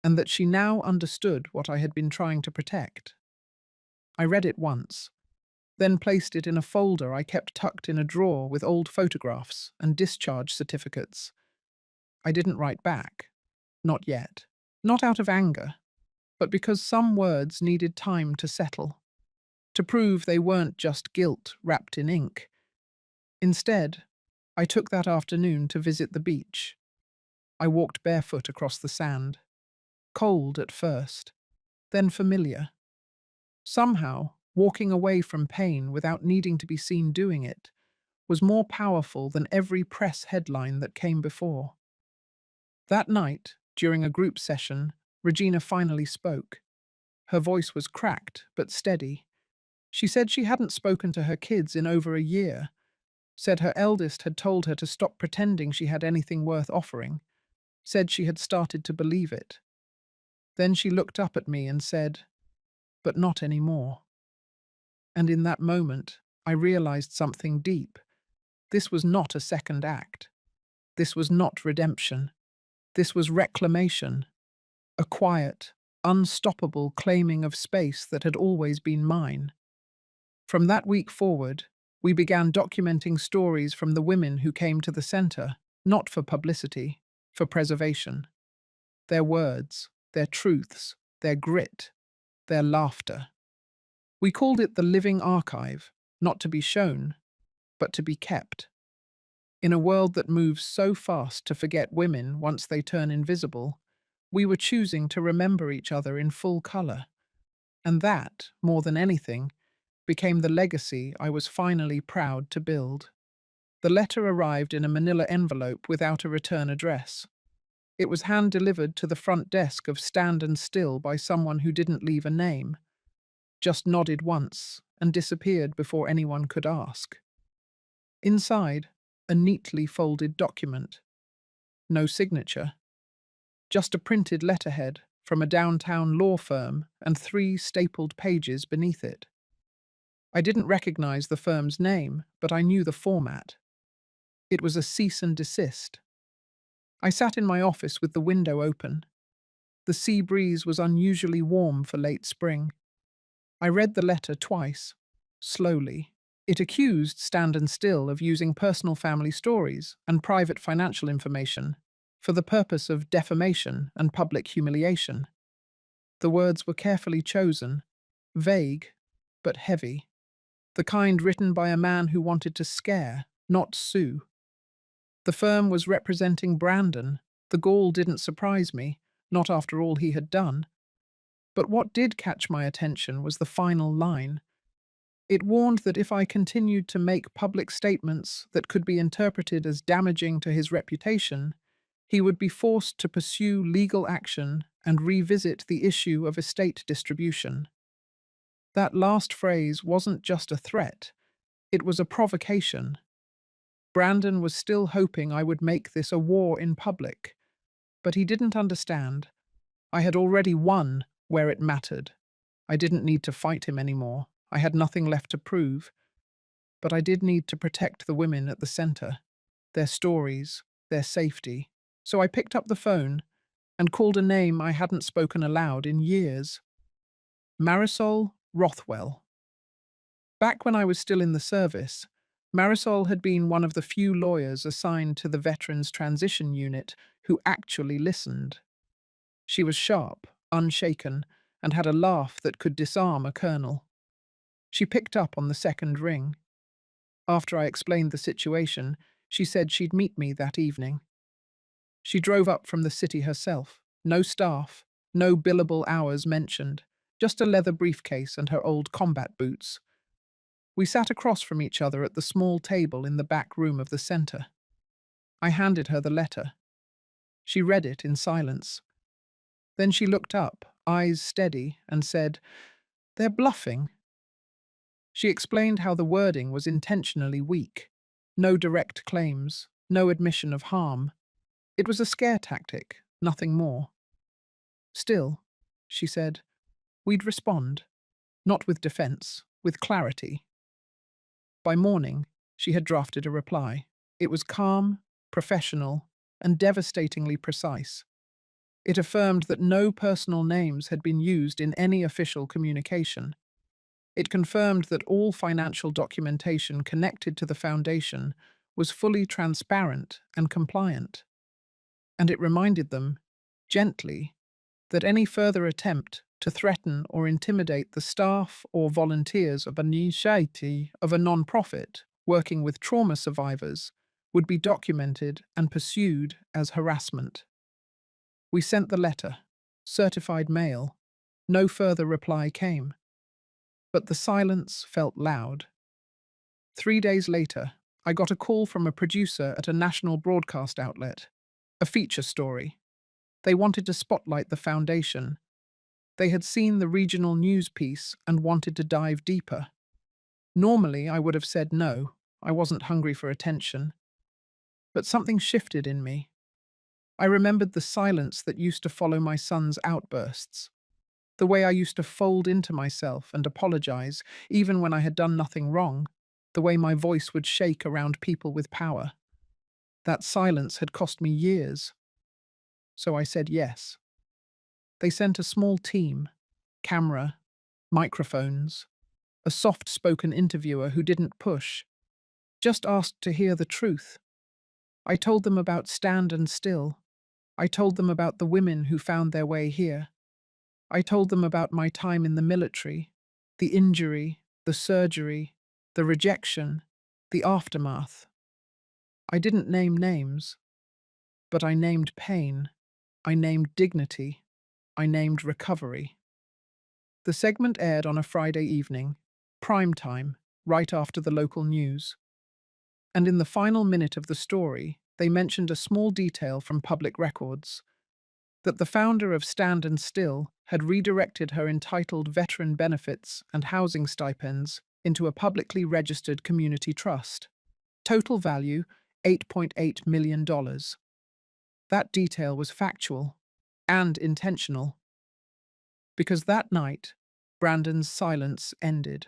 and that she now understood what I had been trying to protect. I read it once, then placed it in a folder I kept tucked in a drawer with old photographs and discharge certificates. I didn't write back. Not yet. Not out of anger, but because some words needed time to settle, to prove they weren't just guilt wrapped in ink. Instead, I took that afternoon to visit the beach. I walked barefoot across the sand. Cold at first, then familiar. Somehow, walking away from pain without needing to be seen doing it was more powerful than every press headline that came before. That night, during a group session, Regina finally spoke. Her voice was cracked but steady. She said she hadn't spoken to her kids in over a year, said her eldest had told her to stop pretending she had anything worth offering, said she had started to believe it. Then she looked up at me and said, "But not anymore." And in that moment, I realized something deep. This was not a second act. This was not redemption. This was reclamation. A quiet, unstoppable claiming of space that had always been mine. From that week forward, we began documenting stories from the women who came to the center, not for publicity, for preservation. Their words, their truths, their grit, their laughter. We called it the living archive, not to be shown, but to be kept. In a world that moves so fast to forget women once they turn invisible, we were choosing to remember each other in full color. And that, more than anything, became the legacy I was finally proud to build. The letter arrived in a manila envelope without a return address. It was hand-delivered to the front desk of Stand and Still by someone who didn't leave a name, just nodded once and disappeared before anyone could ask. Inside, a neatly folded document. No signature. Just a printed letterhead from a downtown law firm and 3 stapled pages beneath it. I didn't recognize the firm's name, but I knew the format. It was a cease and desist. I sat in my office with the window open. The sea breeze was unusually warm for late spring. I read the letter twice, slowly. It accused Stand and Still of using personal family stories and private financial information for the purpose of defamation and public humiliation. The words were carefully chosen, vague, but heavy. The kind written by a man who wanted to scare, not sue. The firm was representing Brandon. The gall didn't surprise me, not after all he had done. But what did catch my attention was the final line. It warned that if I continued to make public statements that could be interpreted as damaging to his reputation, he would be forced to pursue legal action and revisit the issue of estate distribution. That last phrase wasn't just a threat, it was a provocation. Brandon was still hoping I would make this a war in public, but he didn't understand. I had already won where it mattered. I didn't need to fight him anymore. I had nothing left to prove. but I did need to protect the women at the center, their stories, their safety. So I picked up the phone and called a name I hadn't spoken aloud in years. Marisol Rothwell. Back when I was still in the service, Marisol had been one of the few lawyers assigned to the Veterans Transition Unit who actually listened. She was sharp, unshaken, and had a laugh that could disarm a colonel. She picked up on the second ring. After I explained the situation, she said she'd meet me that evening. She drove up from the city herself. No staff, no billable hours mentioned, just a leather briefcase and her old combat boots. We sat across from each other at the small table in the back room of the center. I handed her the letter. She read it in silence. Then she looked up, eyes steady, and said, "They're bluffing." She explained how the wording was intentionally weak. No direct claims, no admission of harm. It was a scare tactic, nothing more. Still, she said, we'd respond, not with defense, with clarity. By morning, she had drafted a reply. It was calm, professional, and devastatingly precise. It affirmed that no personal names had been used in any official communication. It confirmed that all financial documentation connected to the foundation was fully transparent and compliant. And it reminded them, gently, that any further attempt to threaten or intimidate the staff or volunteers of a non-profit working with trauma survivors would be documented and pursued as harassment. We sent the letter, certified mail. No further reply came. But the silence felt loud. 3 days later, I got a call from a producer at a national broadcast outlet. A feature story. They wanted to spotlight the foundation. They had seen the regional news piece and wanted to dive deeper. Normally, I would have said no. I wasn't hungry for attention. But something shifted in me. I remembered the silence that used to follow my son's outbursts. The way I used to fold into myself and apologize, even when I had done nothing wrong. The way my voice would shake around people with power. That silence had cost me years. So I said yes. They sent a small team, camera, microphones, a soft-spoken interviewer who didn't push, just asked to hear the truth. I told them about Stand and Still. I told them about the women who found their way here. I told them about my time in the military, the injury, the surgery, the rejection, the aftermath. I didn't name names, but I named pain. I named dignity. I named recovery. The segment aired on a Friday evening, prime time, right after the local news. And in the final minute of the story, they mentioned a small detail from public records, that the founder of Stand and Still had redirected her entitled veteran benefits and housing stipends into a publicly registered community trust. Total value, $8.8 million. That detail was factual and intentional. Because that night, Brandon's silence ended.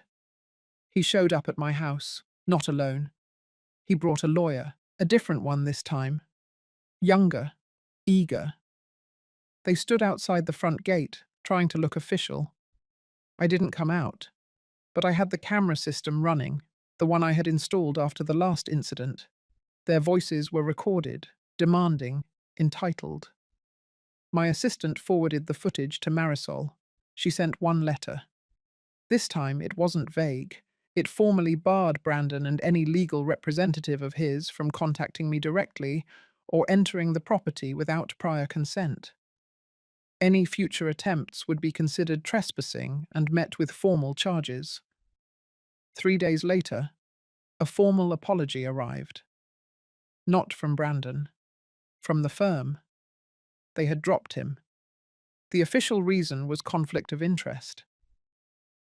He showed up at my house, not alone. He brought a lawyer, a different one this time. Younger, eager. They stood outside the front gate, trying to look official. I didn't come out, but I had the camera system running, the one I had installed after the last incident. Their voices were recorded, demanding, entitled. My assistant forwarded the footage to Marisol. She sent one letter. This time it wasn't vague. It formally barred Brandon and any legal representative of his from contacting me directly or entering the property without prior consent. Any future attempts would be considered trespassing and met with formal charges. 3 days later, a formal apology arrived. Not from Brandon. From the firm. They had dropped him. The official reason was conflict of interest.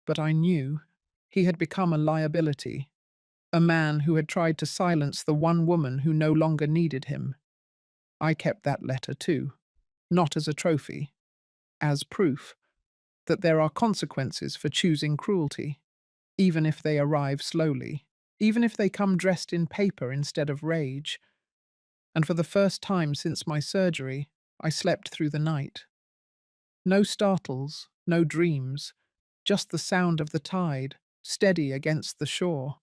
But I knew he had become a liability, a man who had tried to silence the one woman who no longer needed him. I kept that letter too, not as a trophy, as proof that there are consequences for choosing cruelty, even if they arrive slowly. even if they come dressed in paper instead of rage. And for the first time since my surgery, I slept through the night. No startles, no dreams, just the sound of the tide, steady against the shore.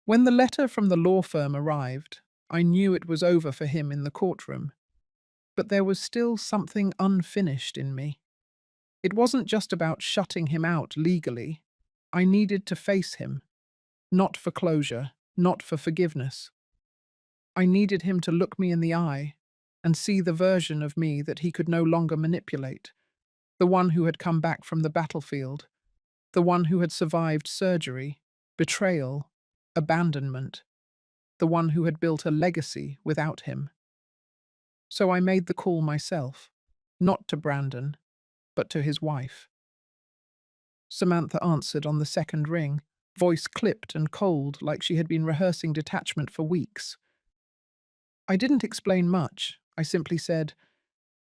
When the letter from the law firm arrived, I knew it was over for him in the courtroom. But there was still something unfinished in me. It wasn't just about shutting him out legally. I needed to face him, not for closure, not for forgiveness. I needed him to look me in the eye and see the version of me that he could no longer manipulate, the one who had come back from the battlefield, the one who had survived surgery, betrayal, abandonment, the one who had built a legacy without him. So I made the call myself, not to Brandon, but to his wife. Samantha answered on the second ring, voice clipped and cold like she had been rehearsing detachment for weeks. I didn't explain much. I simply said,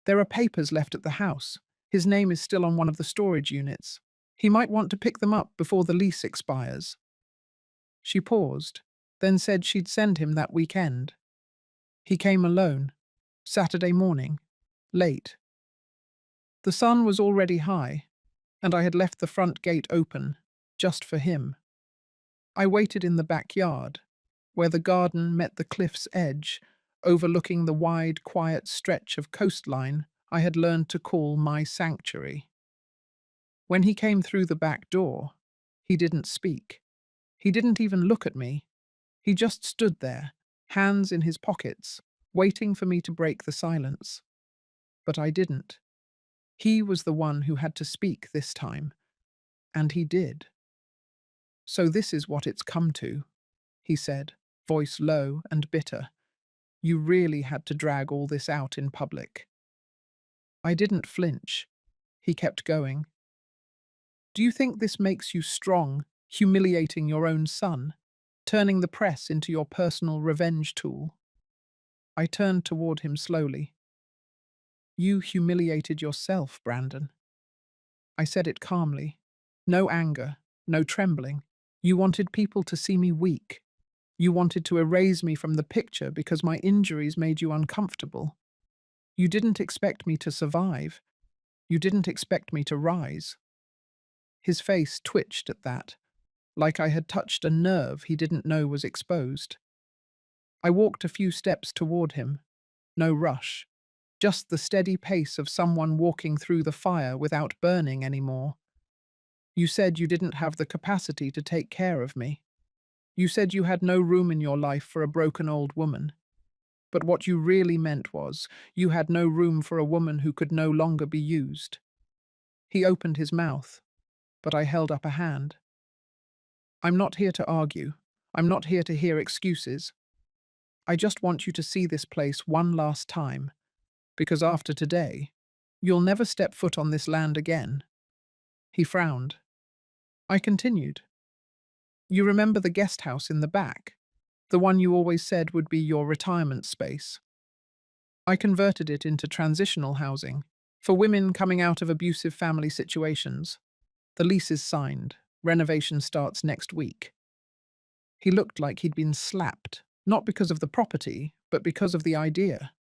"There are papers left at the house. His name is still on one of the storage units. He might want to pick them up before the lease expires." She paused, then said she'd send him that weekend. He came alone, Saturday morning, late. The sun was already high, and I had left the front gate open, just for him. I waited in the backyard, where the garden met the cliff's edge, overlooking the wide, quiet stretch of coastline I had learned to call my sanctuary. When he came through the back door, he didn't speak. He didn't even look at me. He just stood there, hands in his pockets, waiting for me to break the silence. But I didn't. He was the one who had to speak this time, and he did. "So this is what it's come to," he said, voice low and bitter. "You really had to drag all this out in public." I didn't flinch. He kept going. "Do you think this makes you strong, humiliating your own son, turning the press into your personal revenge tool?" I turned toward him slowly. "You humiliated yourself, Brandon." I said it calmly. No anger, no trembling. "You wanted people to see me weak. You wanted to erase me from the picture because my injuries made you uncomfortable. You didn't expect me to survive. You didn't expect me to rise." His face twitched at that, like I had touched a nerve he didn't know was exposed. I walked a few steps toward him. No rush. Just the steady pace of someone walking through the fire without burning anymore. "You said you didn't have the capacity to take care of me. You said you had no room in your life for a broken old woman. But what you really meant was, you had no room for a woman who could no longer be used." He opened his mouth, but I held up a hand. "I'm not here to argue. I'm not here to hear excuses. I just want you to see this place one last time, because after today, you'll never step foot on this land again." He frowned. I continued. "You remember the guest house in the back? The one you always said would be your retirement space. I converted it into transitional housing for women coming out of abusive family situations. The lease is signed. Renovation starts next week." He looked like he'd been slapped, not because of the property, but because of the idea,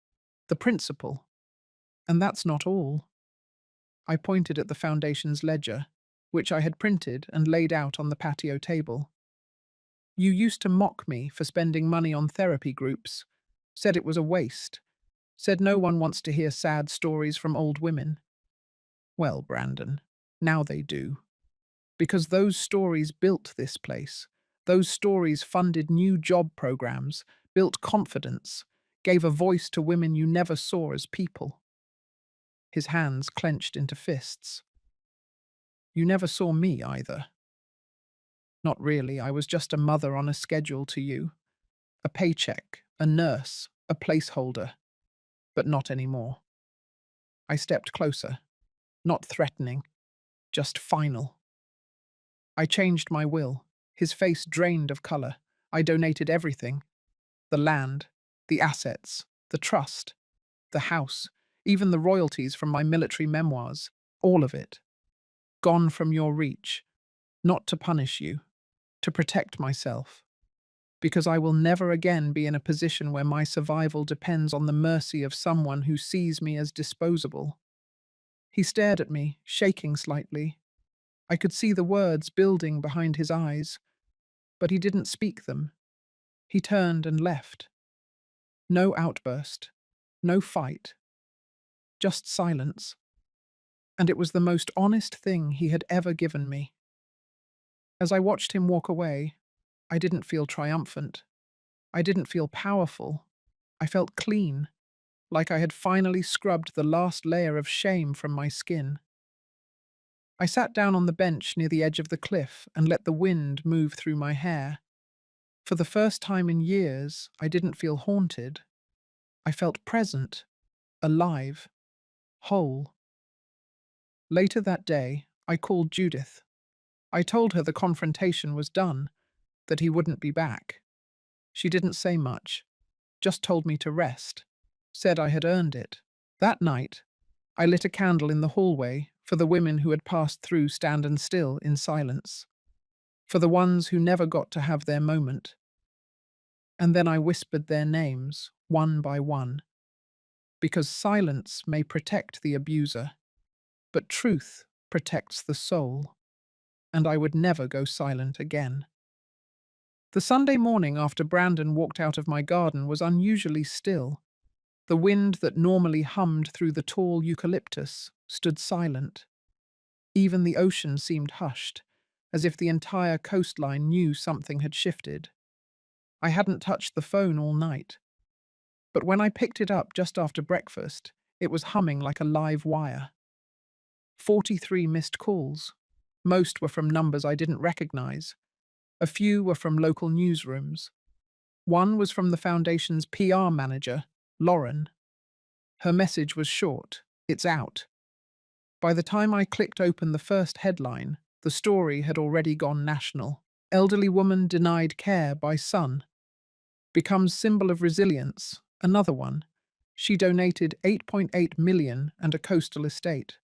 the principle. And that's not all. I pointed at the foundation's ledger, which I had printed and laid out on the patio table. "You used to mock me for spending money on therapy groups, said it was a waste, said no one wants to hear sad stories from old women. Well, Brandon, now they do. Because those stories built this place. Those stories funded new job programs, built confidence, gave a voice to women you never saw as people." His hands clenched into fists. "You never saw me either." "Not really. I was just a mother on a schedule to you. A paycheck, a nurse, a placeholder. But not anymore." I stepped closer. Not threatening, just final. I changed my will. His face drained of color. I donated everything. The land, the assets, the trust, the house, even the royalties from my military memoirs. All of it. Gone from your reach. Not to punish you. to protect myself, because I will never again be in a position where my survival depends on the mercy of someone who sees me as disposable. He stared at me, shaking slightly. I could see the words building behind his eyes, but he didn't speak them. He turned and left. No outburst, no fight, just silence. And it was the most honest thing he had ever given me. As I watched him walk away, I didn't feel triumphant. I didn't feel powerful. I felt clean, like I had finally scrubbed the last layer of shame from my skin. I sat down on the bench near the edge of the cliff and let the wind move through my hair. For the first time in years, I didn't feel haunted. I felt present, alive, whole. Later that day, I called Judith. I told her the confrontation was done, that he wouldn't be back. She didn't say much, just told me to rest, said I had earned it. That night, I lit a candle in the hallway for the women who had passed through standing still in silence, for the ones who never got to have their moment. And then I whispered their names, one by one, because silence may protect the abuser, but truth protects the soul, and I would never go silent again. The Sunday morning after Brandon walked out of my garden was unusually still. The wind that normally hummed through the tall eucalyptus stood silent. Even the ocean seemed hushed, as if the entire coastline knew something had shifted. I hadn't touched the phone all night, but when I picked it up just after breakfast, it was humming like a live wire. 43 missed calls. Most were from numbers I didn't recognize. A few were from local newsrooms. One was from the foundation's PR manager, Lauren. Her message was short: "It's out." By the time I clicked open the first headline, the story had already gone national. Elderly woman denied care by son. Becomes symbol of resilience. Another one. She donated 8.8 million and a coastal estate.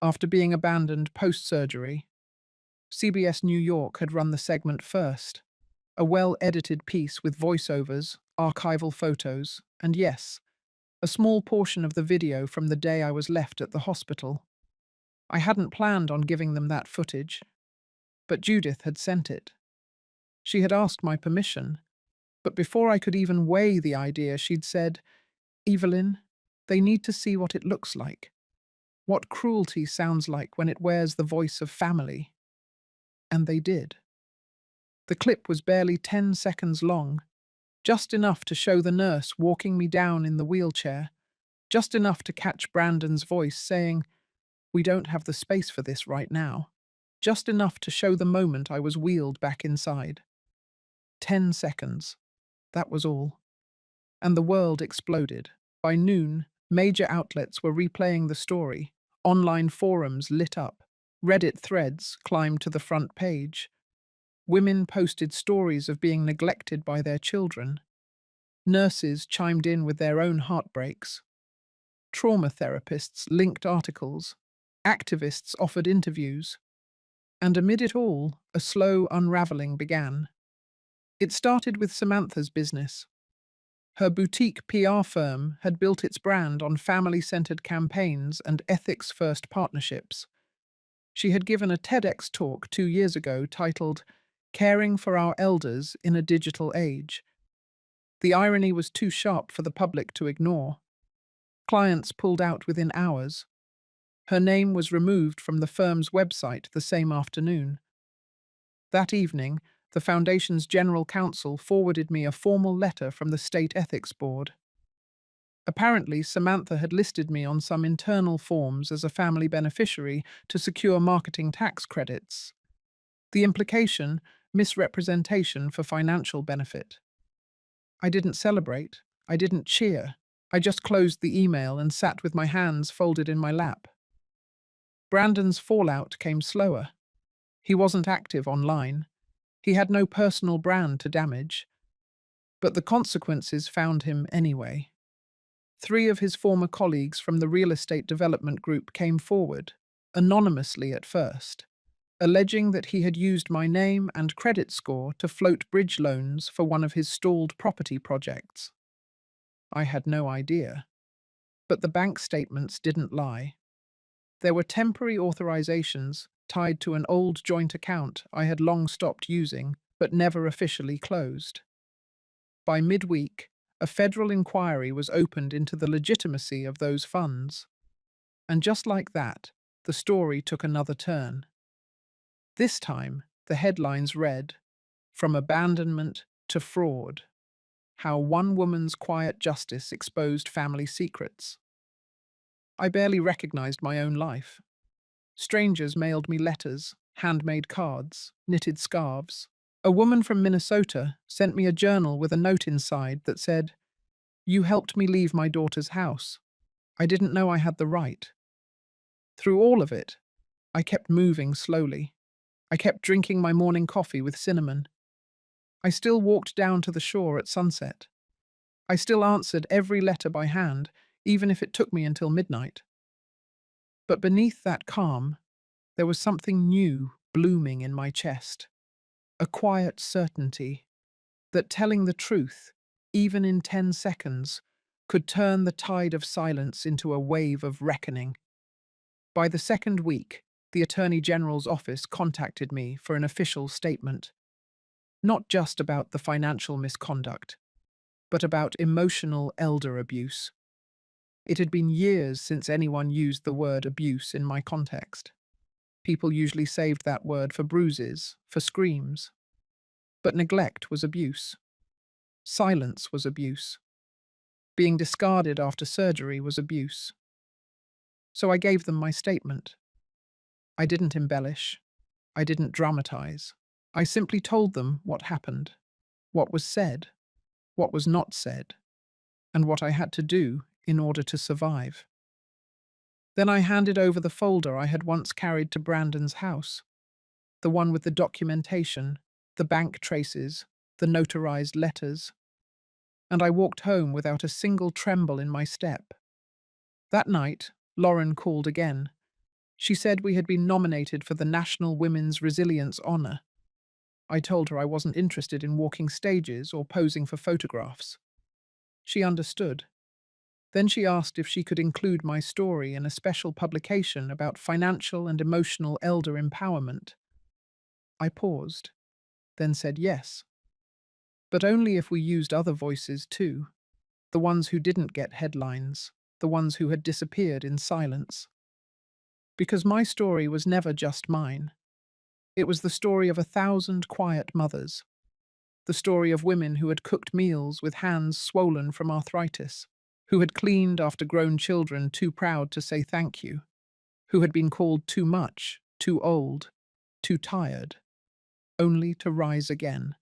After being abandoned post-surgery, CBS New York had run the segment first. A well-edited piece with voiceovers, archival photos, and yes, a small portion of the video from the day I was left at the hospital. I hadn't planned on giving them that footage, but Judith had sent it. She had asked my permission, but before I could even weigh the idea, she'd said, "Evelyn, they need to see what it looks like, what cruelty sounds like when it wears the voice of family." And they did. The clip was barely 10 seconds long, just enough to show the nurse walking me down in the wheelchair, just enough to catch Brandon's voice saying, "We don't have the space for this right now," just enough to show the moment I was wheeled back inside. 10 seconds. That was all. And the world exploded. By noon, major outlets were replaying the story. Online forums lit up. Reddit threads climbed to the front page. Women posted stories of being neglected by their children. Nurses chimed in with their own heartbreaks. Trauma therapists linked articles. Activists offered interviews. And amid it all, a slow unraveling began. It started with Samantha's business. Her boutique PR firm had built its brand on family-centered campaigns and ethics-first partnerships. She had given a TEDx talk 2 years ago titled "Caring for Our Elders in a Digital Age." The irony was too sharp for the public to ignore. Clients pulled out within hours. Her name was removed from the firm's website the same afternoon. That evening, the Foundation's General Counsel forwarded me a formal letter from the State Ethics Board. Apparently, Samantha had listed me on some internal forms as a family beneficiary to secure marketing tax credits. The implication: misrepresentation for financial benefit. I didn't celebrate. I didn't cheer. I just closed the email and sat with my hands folded in my lap. Brandon's fallout came slower. He wasn't active online. He had no personal brand to damage. But the consequences found him anyway. 3 of his former colleagues from the real estate development group came forward, anonymously at first. alleging that he had used my name and credit score to float bridge loans for one of his stalled property projects. I had no idea. But the bank statements didn't lie. There were temporary authorizations tied to an old joint account I had long stopped using, but never officially closed. By midweek, a federal inquiry was opened into the legitimacy of those funds. And just like that, the story took another turn. This time, the headlines read, "From Abandonment to Fraud: How One Woman's Quiet Justice Exposed Family Secrets." I barely recognized my own life. Strangers mailed me letters, handmade cards, knitted scarves. A woman from Minnesota sent me a journal with a note inside that said, "You helped me leave my daughter's house. I didn't know I had the right." Through all of it, I kept moving slowly. I kept drinking my morning coffee with cinnamon. I still walked down to the shore at sunset. I still answered every letter by hand, even if it took me until midnight. But beneath that calm, there was something new blooming in my chest. A quiet certainty that telling the truth, even in 10 seconds, could turn the tide of silence into a wave of reckoning. By the second week, the Attorney General's office contacted me for an official statement, not just about the financial misconduct, but about emotional elder abuse. It had been years since anyone used the word abuse in my context. People usually saved that word for bruises, for screams. But neglect was abuse. Silence was abuse. Being discarded after surgery was abuse. So I gave them my statement. I didn't embellish. I didn't dramatize. I simply told them what happened, what was said, what was not said, and what I had to do in order to survive. Then I handed over the folder I had once carried to Brandon's house, the one with the documentation, the bank traces, the notarized letters, and I walked home without a single tremble in my step. That night, Lauren called again. She said we had been nominated for the National Women's Resilience Honor. I told her I wasn't interested in walking stages or posing for photographs. She understood. Then she asked if she could include my story in a special publication about financial and emotional elder empowerment. I paused, then said yes. But only if we used other voices too, the ones who didn't get headlines, the ones who had disappeared in silence. Because my story was never just mine. It was the story of 1,000 quiet mothers, the story of women who had cooked meals with hands swollen from arthritis, who had cleaned after grown children too proud to say thank you, who had been called too much, too old, too tired, only to rise again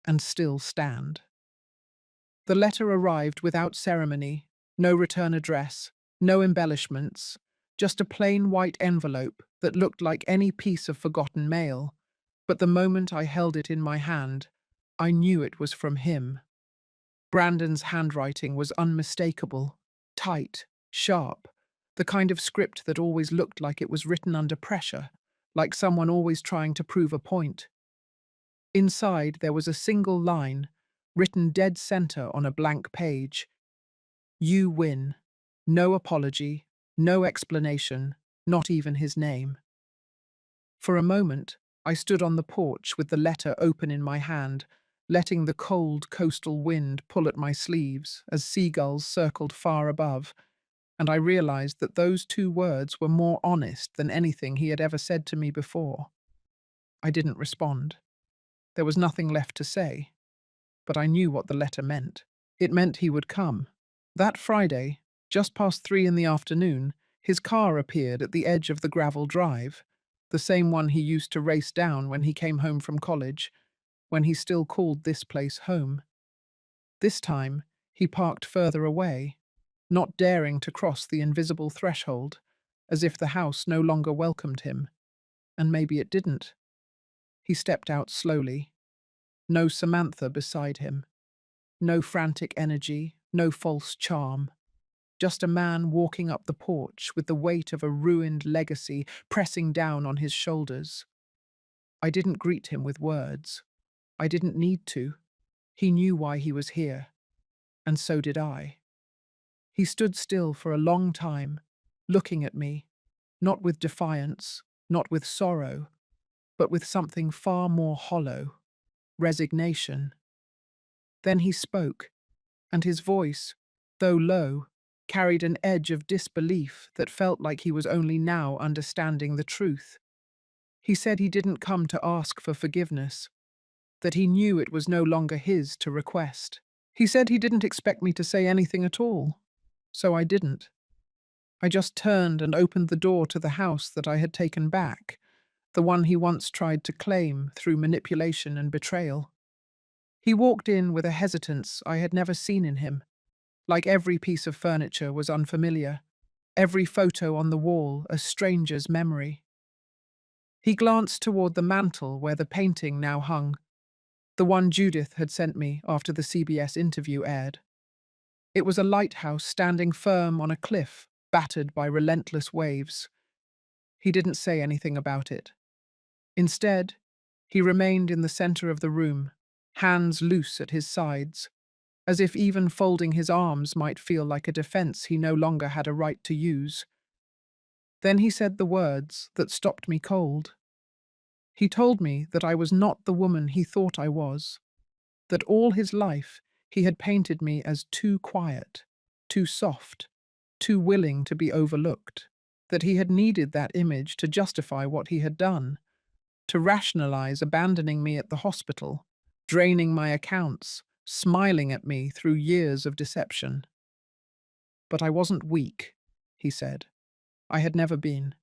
and still stand. The letter arrived without ceremony, no return address, no embellishments, just a plain white envelope that looked like any piece of forgotten mail. But the moment I held it in my hand, I knew it was from him. Brandon's handwriting was unmistakable, tight, sharp, the kind of script that always looked like it was written under pressure, like someone always trying to prove a point. Inside, there was a single line, written dead center on a blank page. "You win. No apology, no explanation, not even his name." For a moment, I stood on the porch with the letter open in my hand, letting the cold coastal wind pull at my sleeves as seagulls circled far above, and I realized that those 2 words were more honest than anything he had ever said to me before. I didn't respond. There was nothing left to say, but I knew what the letter meant. It meant he would come. That Friday, just past 3 in the afternoon, his car appeared at the edge of the gravel drive, the same one he used to race down when he came home from college, when he still called this place home. This time, he parked further away, not daring to cross the invisible threshold, as if the house no longer welcomed him. And maybe it didn't. He stepped out slowly. No Samantha beside him. No frantic energy, no false charm. Just a man walking up the porch with the weight of a ruined legacy pressing down on his shoulders. I didn't greet him with words. I didn't need to. He knew why he was here, and so did I. He stood still for a long time, looking at me, not with defiance, not with sorrow, but with something far more hollow, resignation. Then he spoke, and his voice, though low, carried an edge of disbelief that felt like he was only now understanding the truth. He said he didn't come to ask for forgiveness, that he knew it was no longer his to request. He said he didn't expect me to say anything at all, so I didn't. I just turned and opened the door to the house that I had taken back, the one he once tried to claim through manipulation and betrayal. He walked in with a hesitance I had never seen in him, like every piece of furniture was unfamiliar, every photo on the wall a stranger's memory. He glanced toward the mantel where the painting now hung, the one Judith had sent me after the CBS interview aired. It was a lighthouse standing firm on a cliff, battered by relentless waves. He didn't say anything about it. Instead, he remained in the center of the room, hands loose at his sides, as if even folding his arms might feel like a defense he no longer had a right to use. Then he said the words that stopped me cold. He told me that I was not the woman he thought I was, that all his life he had painted me as too quiet, too soft, too willing to be overlooked, that he had needed that image to justify what he had done, to rationalize abandoning me at the hospital, draining my accounts, smiling at me through years of deception. But I wasn't weak, he said. I had never been.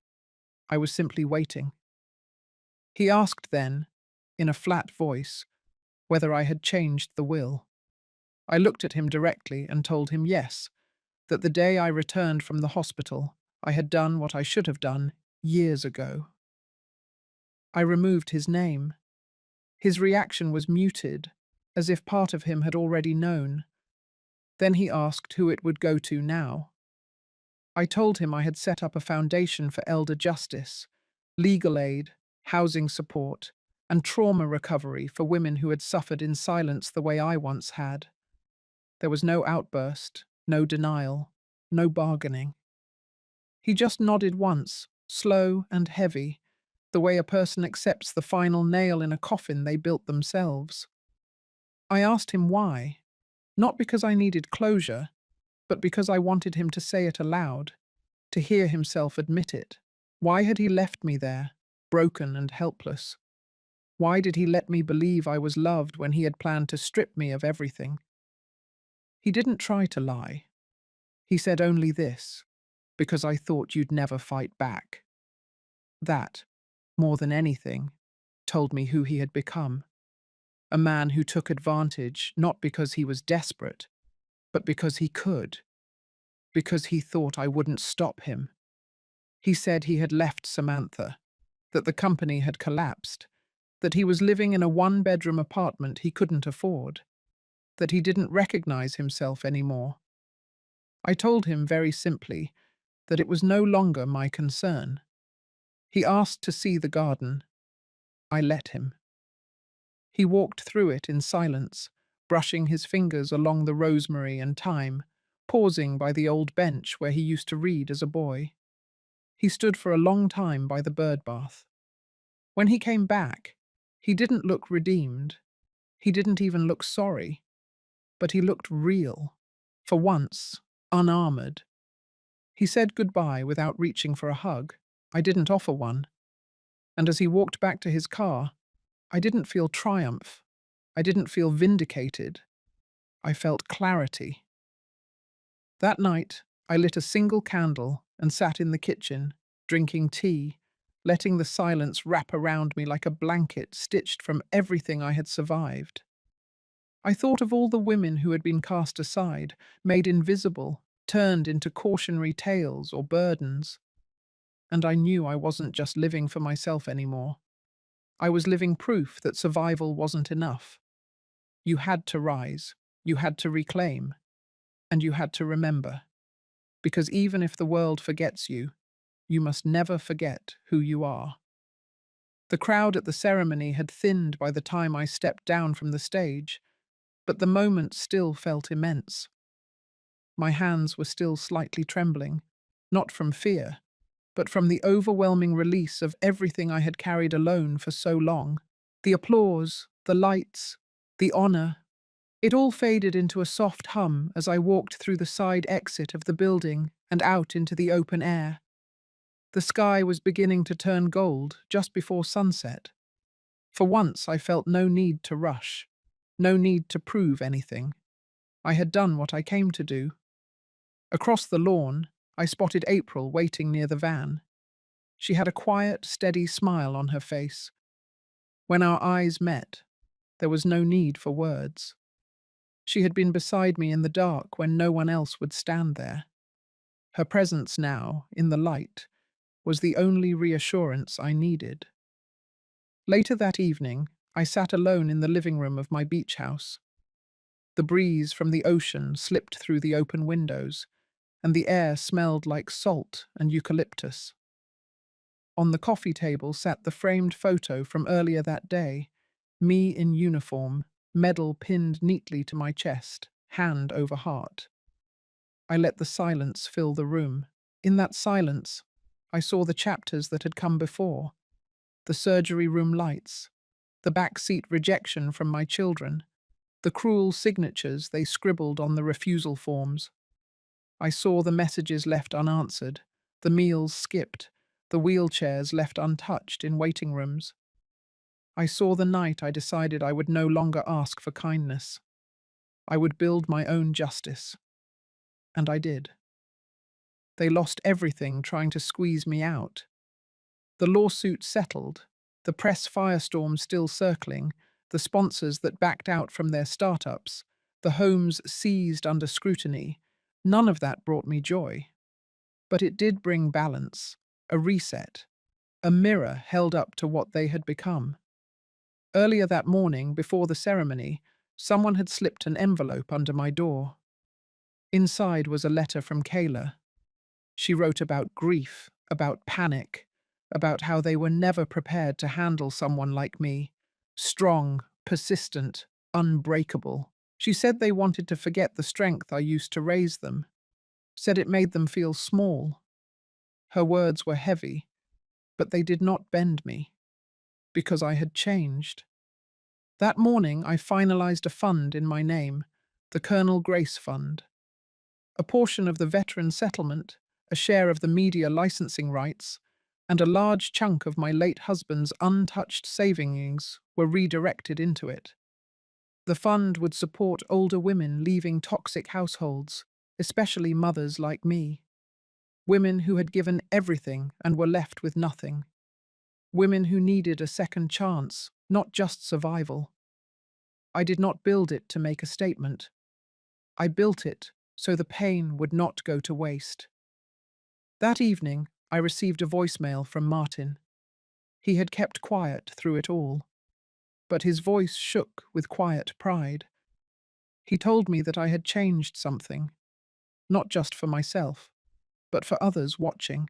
I was simply waiting. He asked then, in a flat voice, whether I had changed the will. I looked at him directly and told him yes, that the day I returned from the hospital, I had done what I should have done years ago. I removed his name. His reaction was muted, as if part of him had already known. Then he asked who it would go to now. I told him I had set up a foundation for elder justice, legal aid, housing support, and trauma recovery for women who had suffered in silence the way I once had. There was no outburst, no denial, no bargaining. He just nodded once, slow and heavy, the way a person accepts the final nail in a coffin they built themselves. I asked him why, not because I needed closure, but because I wanted him to say it aloud, to hear himself admit it. Why had he left me there, broken and helpless? Why did he let me believe I was loved when he had planned to strip me of everything? He didn't try to lie. He said only this, because I thought you'd never fight back. That, more than anything, told me who he had become. A man who took advantage not because he was desperate, but because he could, because he thought I wouldn't stop him. He said he had left Samantha, that the company had collapsed, that he was living in a one-bedroom apartment he couldn't afford, that he didn't recognize himself anymore. I told him very simply that it was no longer my concern. He asked to see the garden. I let him. He walked through it in silence, brushing his fingers along the rosemary and thyme, pausing by the old bench where he used to read as a boy. He stood for a long time by the bird bath. When he came back, he didn't look redeemed. He didn't even look sorry. But he looked real. For once, unarmored. He said goodbye without reaching for a hug. I didn't offer one. And as he walked back to his car, I didn't feel triumph. I didn't feel vindicated. I felt clarity. That night, I lit a single candle and sat in the kitchen, drinking tea, letting the silence wrap around me like a blanket stitched from everything I had survived. I thought of all the women who had been cast aside, made invisible, turned into cautionary tales or burdens. And I knew I wasn't just living for myself anymore. I was living proof that survival wasn't enough. You had to rise, you had to reclaim, and you had to remember. Because even if the world forgets you, you must never forget who you are. The crowd at the ceremony had thinned by the time I stepped down from the stage, but the moment still felt immense. My hands were still slightly trembling, not from fear, but from the overwhelming release of everything I had carried alone for so long. The applause, the lights, the honor, it all faded into a soft hum as I walked through the side exit of the building and out into the open air. The sky was beginning to turn gold just before sunset. For once, I felt no need to rush, no need to prove anything. I had done what I came to do. Across the lawn, I spotted April waiting near the van. She had a quiet, steady smile on her face. When our eyes met, there was no need for words. She had been beside me in the dark when no one else would stand there. Her presence now, in the light, was the only reassurance I needed. Later that evening, I sat alone in the living room of my beach house. The breeze from the ocean slipped through the open windows, and the air smelled like salt and eucalyptus. On the coffee table sat the framed photo from earlier that day, me in uniform, medal pinned neatly to my chest, hand over heart. I let the silence fill the room. In that silence, I saw the chapters that had come before, the surgery room lights, the backseat rejection from my children, the cruel signatures they scribbled on the refusal forms. I saw the messages left unanswered, the meals skipped, the wheelchairs left untouched in waiting rooms. I saw the night I decided I would no longer ask for kindness. I would build my own justice. And I did. They lost everything trying to squeeze me out. The lawsuit settled, the press firestorm still circling, the sponsors that backed out from their startups, the homes seized under scrutiny. None of that brought me joy. But it did bring balance, a reset, a mirror held up to what they had become. Earlier that morning, before the ceremony, someone had slipped an envelope under my door. Inside was a letter from Kayla. She wrote about grief, about panic, about how they were never prepared to handle someone like me. Strong, persistent, unbreakable. She said they wanted to forget the strength I used to raise them. Said it made them feel small. Her words were heavy, but they did not bend me, because I had changed. That morning I finalized a fund in my name, the Colonel Grace Fund. A portion of the veteran settlement, a share of the media licensing rights, and a large chunk of my late husband's untouched savings were redirected into it. The fund would support older women leaving toxic households, especially mothers like me. Women who had given everything and were left with nothing. Women who needed a second chance, not just survival. I did not build it to make a statement. I built it so the pain would not go to waste. That evening, I received a voicemail from Martin. He had kept quiet through it all, but his voice shook with quiet pride. He told me that I had changed something, not just for myself, but for others watching.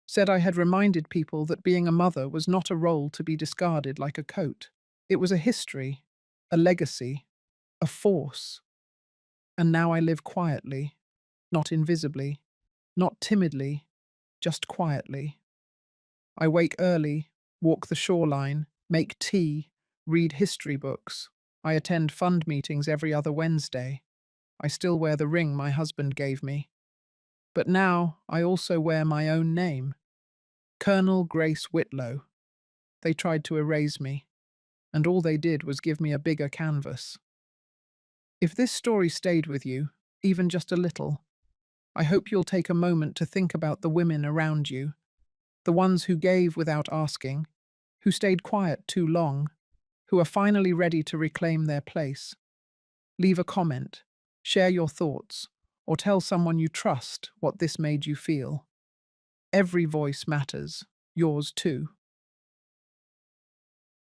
Said I had reminded people that being a mother was not a role to be discarded like a coat. It was a history, a legacy, a force. And now I live quietly, not invisibly, not timidly, just quietly. I wake early, walk the shoreline, make tea, read history books. I attend fund meetings every other Wednesday. I still wear the ring my husband gave me. But now I also wear my own name, Colonel Grace Whitlow. They tried to erase me, and all they did was give me a bigger canvas. If this story stayed with you, even just a little, I hope you'll take a moment to think about the women around you, the ones who gave without asking, who stayed quiet too long, who are finally ready to reclaim their place. Leave a comment, share your thoughts, or tell someone you trust what this made you feel. Every voice matters, yours too.